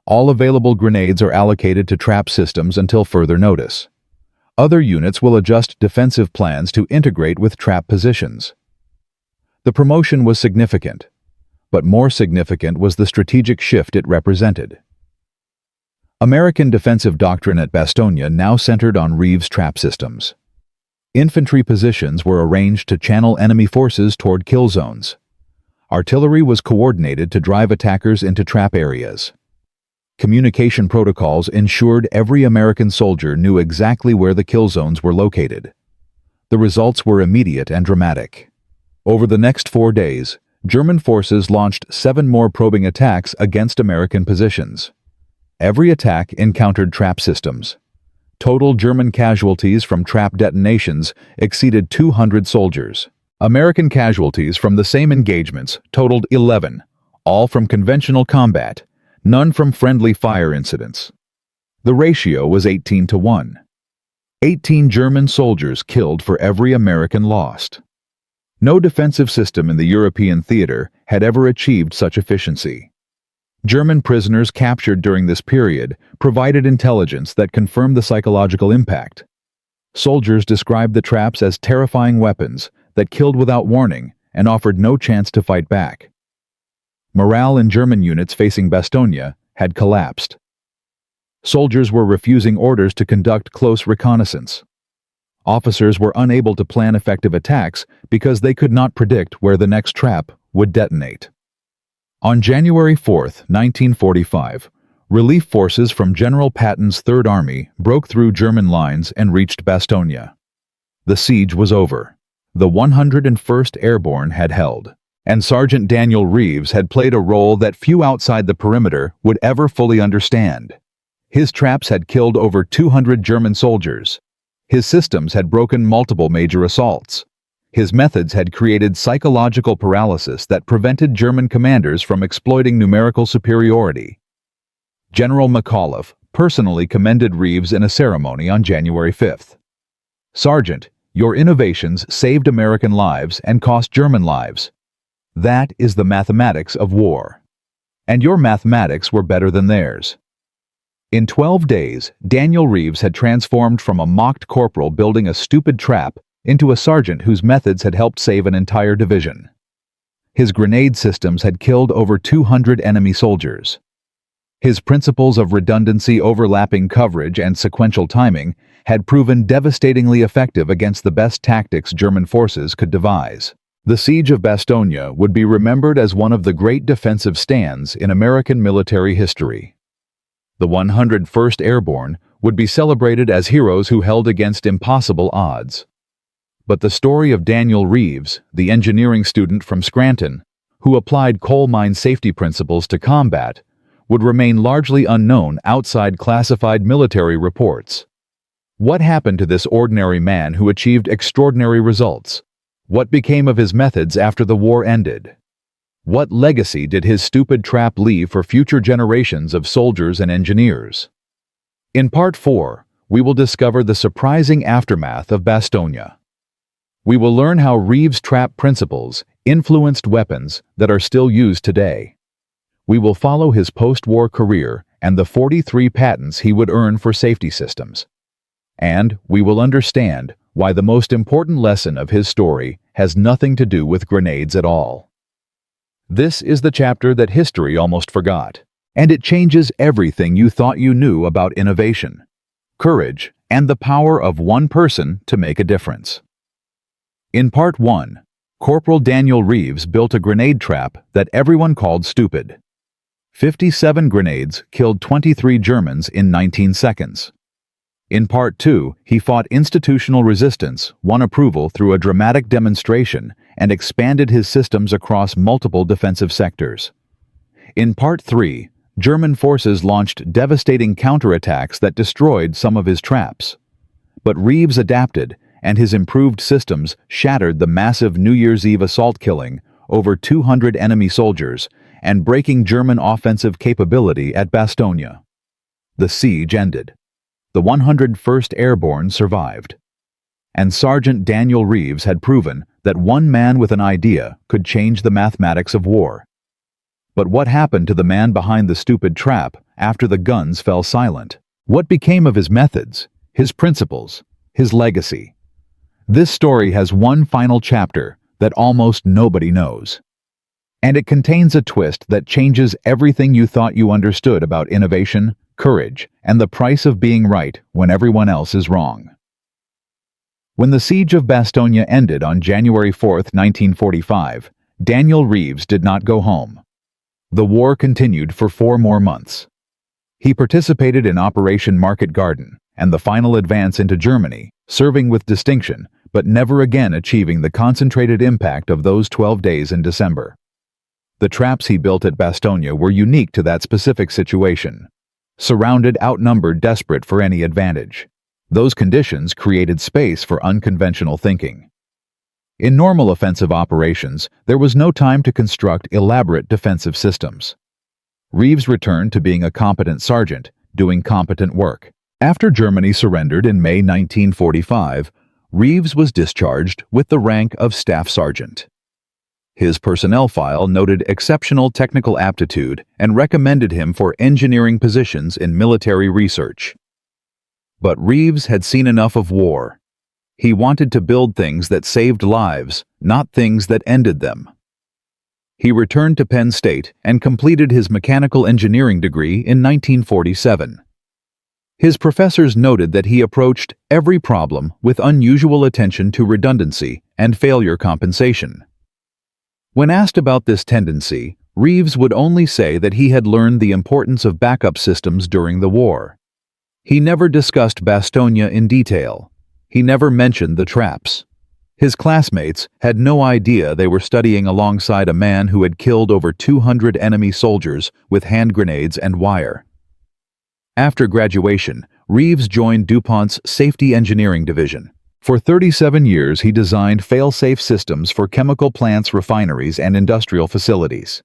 All available grenades are allocated to trap systems until further notice. Other units will adjust defensive plans to integrate with trap positions. The promotion was significant, but more significant was the strategic shift it represented. American defensive doctrine at Bastogne now centered on Reeves' trap systems. Infantry positions were arranged to channel enemy forces toward kill zones. Artillery was coordinated to drive attackers into trap areas. Communication protocols ensured every American soldier knew exactly where the kill zones were located. The results were immediate and dramatic. Over the next 4 days, German forces launched 7 more probing attacks against American positions. Every attack encountered trap systems. Total German casualties from trap detonations exceeded 200 soldiers. American casualties from the same engagements totaled 11, all from conventional combat, none from friendly fire incidents. The ratio was 18-1. 18 German soldiers killed for every American lost. No defensive system in the European theater had ever achieved such efficiency. German prisoners captured during this period provided intelligence that confirmed the psychological impact. Soldiers described the traps as terrifying weapons that killed without warning and offered no chance to fight back. Morale in German units facing Bastogne had collapsed. Soldiers were refusing orders to conduct close reconnaissance. Officers were unable to plan effective attacks because they could not predict where the next trap would detonate. On January 4, 1945, relief forces from General Patton's Third Army broke through German lines and reached Bastogne. The siege was over. The 101st Airborne had held, and Sergeant Daniel Reeves had played a role that few outside the perimeter would ever fully understand. His traps had killed over 200 German soldiers. His systems had broken multiple major assaults. His methods had created psychological paralysis that prevented German commanders from exploiting numerical superiority. General McAuliffe personally commended Reeves in a ceremony on January 5th. "Sergeant, your innovations saved American lives and cost German lives. That is the mathematics of war. And your mathematics were better than theirs." In 12 days, Daniel Reeves had transformed from a mocked corporal building a stupid trap into a sergeant whose methods had helped save an entire division. His grenade systems had killed over 200 enemy soldiers. His principles of redundancy, overlapping coverage, and sequential timing had proven devastatingly effective against the best tactics German forces could devise. The siege of Bastogne would be remembered as one of the great defensive stands in American military history. The 101st Airborne would be celebrated as heroes who held against impossible odds. But the story of Daniel Reeves, the engineering student from Scranton, who applied coal mine safety principles to combat, would remain largely unknown outside classified military reports. What happened to this ordinary man who achieved extraordinary results? What became of his methods after the war ended? What legacy did his stupid trap leave for future generations of soldiers and engineers? In Part 4, we will discover the surprising aftermath of Bastogne. We will learn how Reeves' trap principles influenced weapons that are still used today. We will follow his post-war career and the 43 patents he would earn for safety systems. And we will understand why the most important lesson of his story has nothing to do with grenades at all. This is the chapter that history almost forgot, and it changes everything you thought you knew about innovation, courage, and the power of one person to make a difference. In Part 1, Corporal Daniel Reeves built a grenade trap that everyone called stupid. 57 grenades killed 23 Germans in 19 seconds. In Part 2, he fought institutional resistance, won approval through a dramatic demonstration, and expanded his systems across multiple defensive sectors. In Part 3, German forces launched devastating counterattacks that destroyed some of his traps. But Reeves adapted, and his improved systems shattered the massive New Year's Eve assault, killing over 200 enemy soldiers and breaking German offensive capability at Bastogne. The siege ended. The 101st Airborne survived. And Sergeant Daniel Reeves had proven that one man with an idea could change the mathematics of war. But what happened to the man behind the stupid trap after the guns fell silent? What became of his methods, his principles, his legacy? This story has one final chapter that almost nobody knows. And it contains a twist that changes everything you thought you understood about innovation, courage, and the price of being right when everyone else is wrong. When the siege of Bastogne ended on January 4, 1945, Daniel Reeves did not go home. The war continued for 4 more months. He participated in Operation Market Garden and the final advance into Germany, serving with distinction, but never again achieving the concentrated impact of those 12 days in December. The traps he built at Bastogne were unique to that specific situation. Surrounded, outnumbered, desperate for any advantage. Those conditions created space for unconventional thinking. In normal offensive operations, there was no time to construct elaborate defensive systems. Reeves returned to being a competent sergeant, doing competent work. After Germany surrendered in May 1945, Reeves was discharged with the rank of Staff Sergeant. His personnel file noted exceptional technical aptitude and recommended him for engineering positions in military research. But Reeves had seen enough of war. He wanted to build things that saved lives, not things that ended them. He returned to Penn State and completed his mechanical engineering degree in 1947. His professors noted that he approached every problem with unusual attention to redundancy and failure compensation. When asked about this tendency, Reeves would only say that he had learned the importance of backup systems during the war. He never discussed Bastogne in detail. He never mentioned the traps. His classmates had no idea they were studying alongside a man who had killed over 200 enemy soldiers with hand grenades and wire. After graduation, Reeves joined DuPont's Safety Engineering Division. For 37 years, he designed fail-safe systems for chemical plants, refineries, and industrial facilities.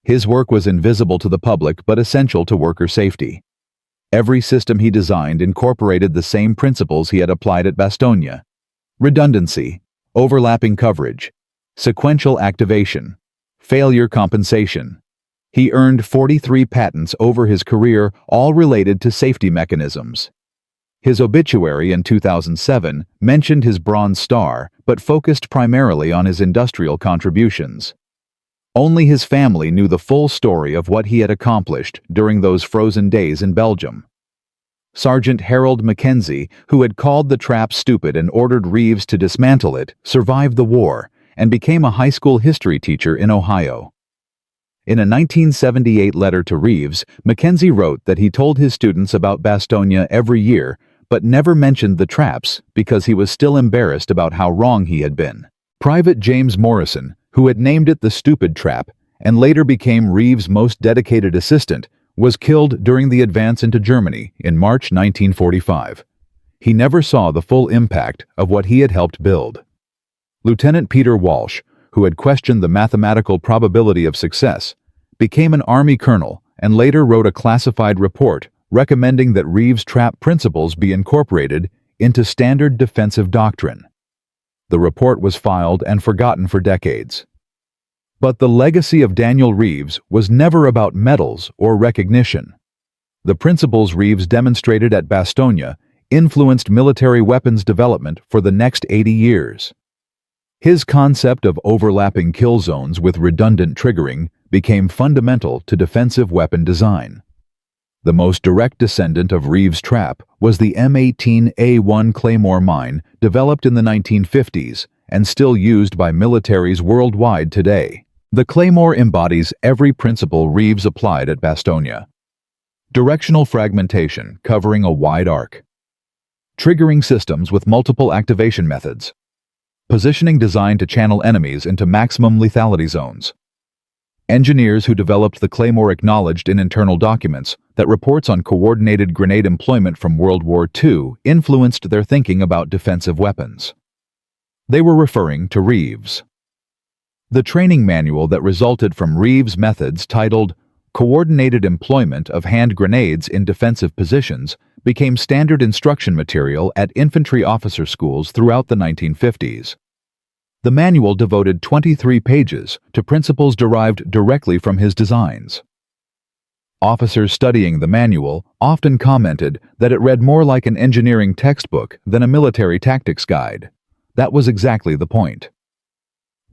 His work was invisible to the public but essential to worker safety. Every system he designed incorporated the same principles he had applied at Bastogne: redundancy, overlapping coverage, sequential activation, failure compensation. He earned 43 patents over his career, all related to safety mechanisms. His obituary in 2007 mentioned his Bronze Star, but focused primarily on his industrial contributions. Only his family knew the full story of what he had accomplished during those frozen days in Belgium. Sergeant Harold Mackenzie, who had called the trap stupid and ordered Reeves to dismantle it, survived the war and became a high school history teacher in Ohio. In a 1978 letter to Reeves, Mackenzie wrote that he told his students about Bastogne every year, but never mentioned the traps because he was still embarrassed about how wrong he had been. Private James Morrison, who had named it the Stupid Trap and later became Reeves' most dedicated assistant, was killed during the advance into Germany in March 1945. He never saw the full impact of what he had helped build. Lieutenant Peter Walsh, who had questioned the mathematical probability of success, became an Army colonel and later wrote a classified report recommending that Reeves' trap principles be incorporated into standard defensive doctrine. The report was filed and forgotten for decades. But the legacy of Daniel Reeves was never about medals or recognition. The principles Reeves demonstrated at Bastogne influenced military weapons development for the next 80 years. His concept of overlapping kill zones with redundant triggering became fundamental to defensive weapon design. The most direct descendant of Reeves' trap was the M18A1 Claymore mine developed in the 1950s and still used by militaries worldwide today. The Claymore embodies every principle Reeves applied at Bastogne. Directional fragmentation covering a wide arc. Triggering systems with multiple activation methods. Positioning designed to channel enemies into maximum lethality zones. Engineers who developed the Claymore acknowledged in internal documents that reports on coordinated grenade employment from World War II influenced their thinking about defensive weapons. They were referring to Reeves. The training manual that resulted from Reeves' methods, titled Coordinated Employment of Hand Grenades in Defensive Positions, became standard instruction material at infantry officer schools throughout the 1950s. The manual devoted 23 pages to principles derived directly from his designs. Officers studying the manual often commented that it read more like an engineering textbook than a military tactics guide. That was exactly the point.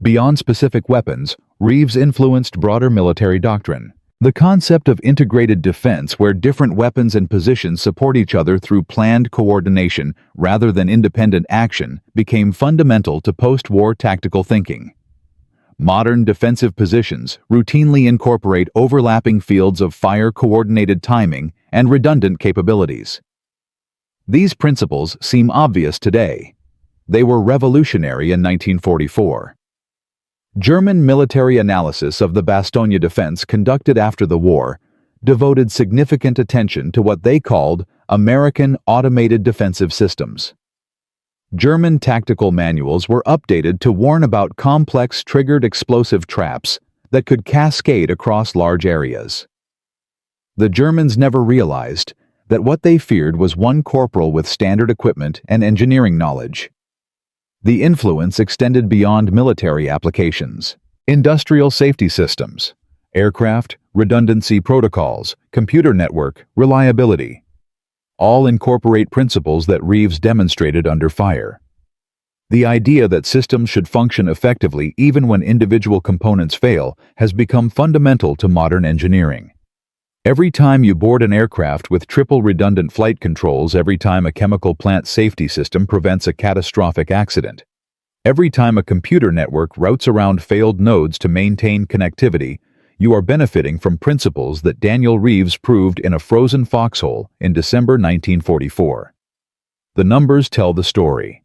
Beyond specific weapons, Reeves influenced broader military doctrine. The concept of integrated defense, where different weapons and positions support each other through planned coordination rather than independent action, became fundamental to post-war tactical thinking. Modern defensive positions routinely incorporate overlapping fields of fire-coordinated timing and redundant capabilities. These principles seem obvious today. They were revolutionary in 1944. German military analysis of the Bastogne defense conducted after the war devoted significant attention to what they called American automated defensive systems. German tactical manuals were updated to warn about complex triggered explosive traps that could cascade across large areas. The Germans never realized that what they feared was one corporal with standard equipment and engineering knowledge. The influence extended beyond military applications. Industrial safety systems, aircraft, redundancy protocols, computer network, reliability. All incorporate principles that Reeves demonstrated under fire. The idea that systems should function effectively even when individual components fail has become fundamental to modern engineering. Every time you board an aircraft with triple redundant flight controls, every time a chemical plant safety system prevents a catastrophic accident, every time a computer network routes around failed nodes to maintain connectivity, you are benefiting from principles that Daniel Reeves proved in a frozen foxhole in December 1944. The numbers tell the story.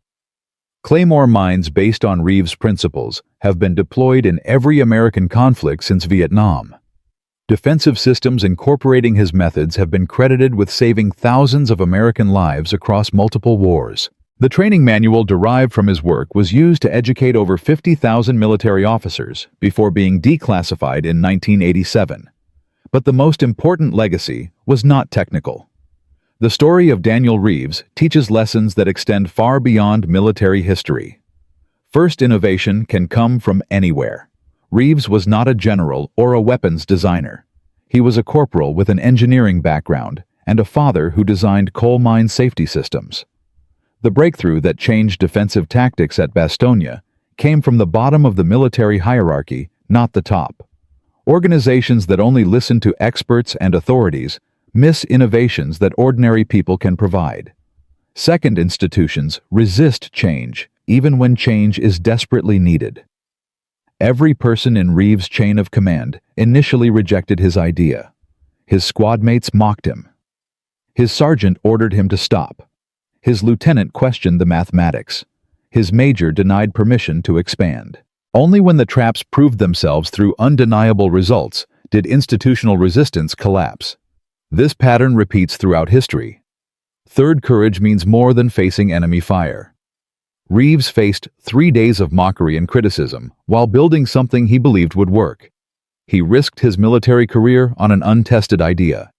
Claymore mines based on Reeves' principles have been deployed in every American conflict since Vietnam. Defensive systems incorporating his methods have been credited with saving thousands of American lives across multiple wars. The training manual derived from his work was used to educate over 50,000 military officers before being declassified in 1987. But the most important legacy was not technical. The story of Daniel Reeves teaches lessons that extend far beyond military history. First, innovation can come from anywhere. Reeves was not a general or a weapons designer. He was a corporal with an engineering background and a father who designed coal mine safety systems. The breakthrough that changed defensive tactics at Bastogne came from the bottom of the military hierarchy, not the top. Organizations that only listen to experts and authorities miss innovations that ordinary people can provide. Second, institutions resist change, even when change is desperately needed. Every person in Reeves' chain of command initially rejected his idea. His squad mates mocked him. His sergeant ordered him to stop. His lieutenant questioned the mathematics. His major denied permission to expand. Only when the traps proved themselves through undeniable results did institutional resistance collapse. This pattern repeats throughout history. Third, courage means more than facing enemy fire. Reeves faced 3 days of mockery and criticism while building something he believed would work. He risked his military career on an untested idea.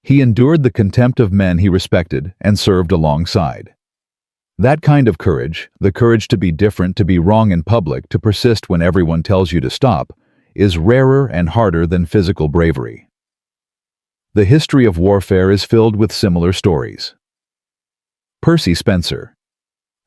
He endured the contempt of men he respected and served alongside. That kind of courage, the courage to be different, to be wrong in public, to persist when everyone tells you to stop, is rarer and harder than physical bravery. The history of warfare is filled with similar stories. Percy Spencer,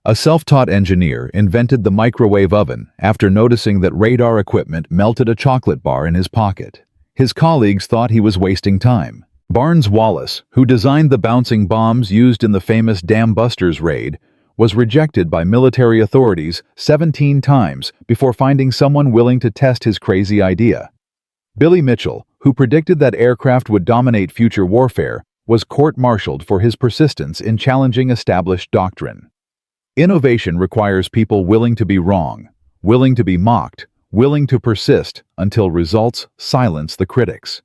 a self-taught engineer, invented the microwave oven after noticing that radar equipment melted a chocolate bar in his pocket. His colleagues thought he was wasting time. Barnes Wallis, who designed the bouncing bombs used in the famous Dam Busters raid, was rejected by military authorities 17 times before finding someone willing to test his crazy idea. Billy Mitchell, who predicted that aircraft would dominate future warfare, was court-martialed for his persistence in challenging established doctrine. Innovation requires people willing to be wrong, willing to be mocked, willing to persist until results silence the critics.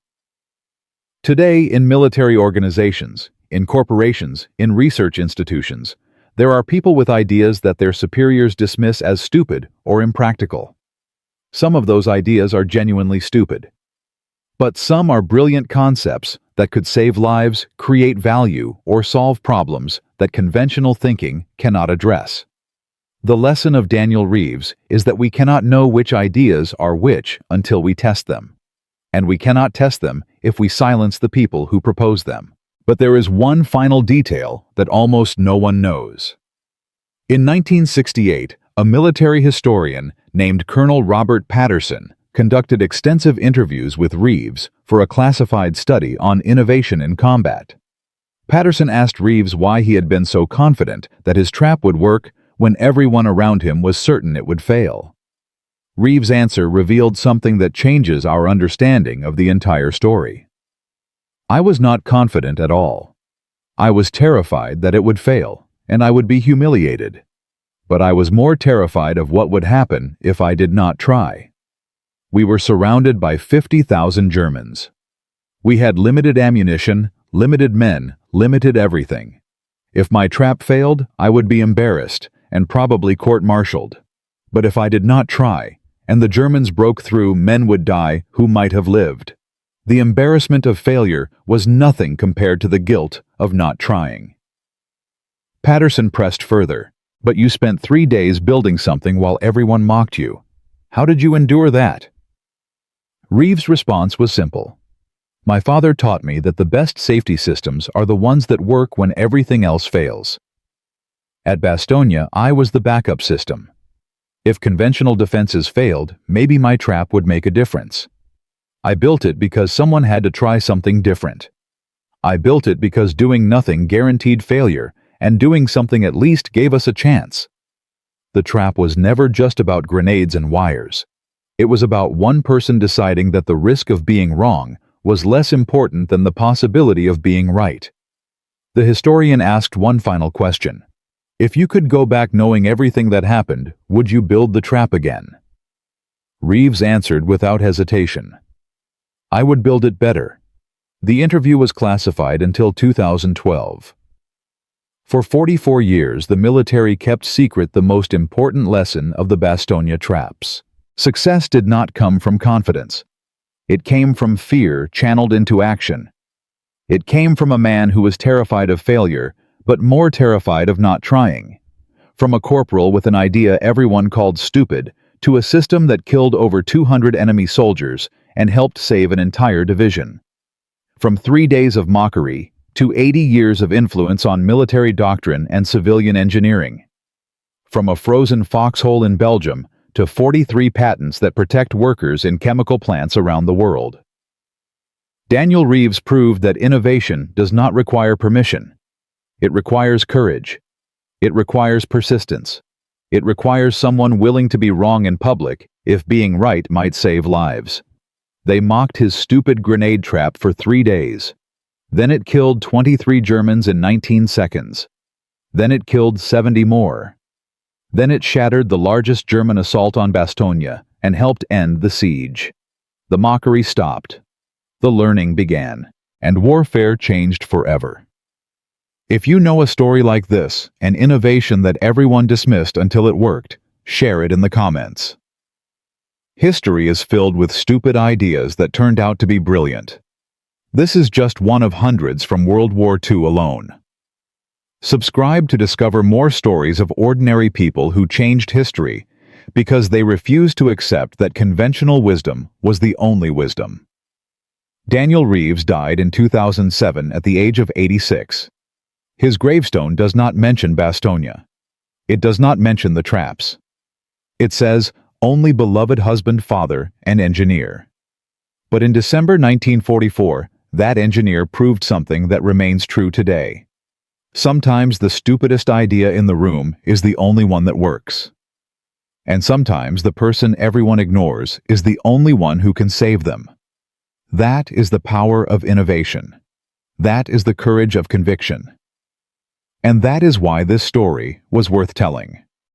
Today, in military organizations, in corporations, in research institutions, there are people with ideas that their superiors dismiss as stupid or impractical. Some of those ideas are genuinely stupid. But some are brilliant concepts that could save lives, create value, or solve problems that conventional thinking cannot address. The lesson of Daniel Reeves is that we cannot know which ideas are which until we test them. And we cannot test them if we silence the people who propose them. But there is one final detail that almost no one knows. In 1968, a military historian named Colonel Robert Patterson conducted extensive interviews with Reeves for a classified study on innovation in combat. Patterson asked Reeves why he had been so confident that his trap would work when everyone around him was certain it would fail. Reeves' answer revealed something that changes our understanding of the entire story. I was not confident at all. I was terrified that it would fail, and I would be humiliated. But I was more terrified of what would happen if I did not try. We were surrounded by 50,000 Germans. We had limited ammunition, limited men, limited everything. If my trap failed, I would be embarrassed and probably court-martialed. But if I did not try, and the Germans broke through, men would die who might have lived. The embarrassment of failure was nothing compared to the guilt of not trying. Patterson pressed further. But you spent 3 days building something while everyone mocked you. How did you endure that? Reeves' response was simple. My father taught me that the best safety systems are the ones that work when everything else fails. At Bastogne, I was the backup system. If conventional defenses failed, maybe my trap would make a difference. I built it because someone had to try something different. I built it because doing nothing guaranteed failure, and doing something at least gave us a chance. The trap was never just about grenades and wires. It was about one person deciding that the risk of being wrong was less important than the possibility of being right. The historian asked one final question. If you could go back knowing everything that happened, would you build the trap again? Reeves answered without hesitation. I would build it better. The interview was classified until 2012. For 44 years, the military kept secret the most important lesson of the Bastogne traps. Success did not come from confidence. It came from fear channeled into action. It came from a man who was terrified of failure, but more terrified of not trying. From a corporal with an idea everyone called stupid, to a system that killed over 200 enemy soldiers and helped save an entire division. From 3 days of mockery to 80 years of influence on military doctrine and civilian engineering. From a frozen foxhole in Belgium to 43 patents that protect workers in chemical plants around the world. Daniel Reeves proved that innovation does not require permission. It requires courage. It requires persistence. It requires someone willing to be wrong in public if being right might save lives. They mocked his stupid grenade trap for 3 days. Then it killed 23 Germans in 19 seconds. Then it killed 70 more. Then it shattered the largest German assault on Bastogne and helped end the siege. The mockery stopped. The learning began, and warfare changed forever. If you know a story like this, an innovation that everyone dismissed until it worked, share it in the comments. History is filled with stupid ideas that turned out to be brilliant. This is just one of hundreds from World War II alone. Subscribe to discover more stories of ordinary people who changed history because they refused to accept that conventional wisdom was the only wisdom. Daniel Reeves died in 2007 at the age of 86. His gravestone does not mention Bastogne. It does not mention the traps. It says, "Only beloved husband, father, and engineer." But in December 1944, that engineer proved something that remains true today. Sometimes the stupidest idea in the room is the only one that works. And sometimes the person everyone ignores is the only one who can save them. That is the power of innovation. That is the courage of conviction. And that is why this story was worth telling.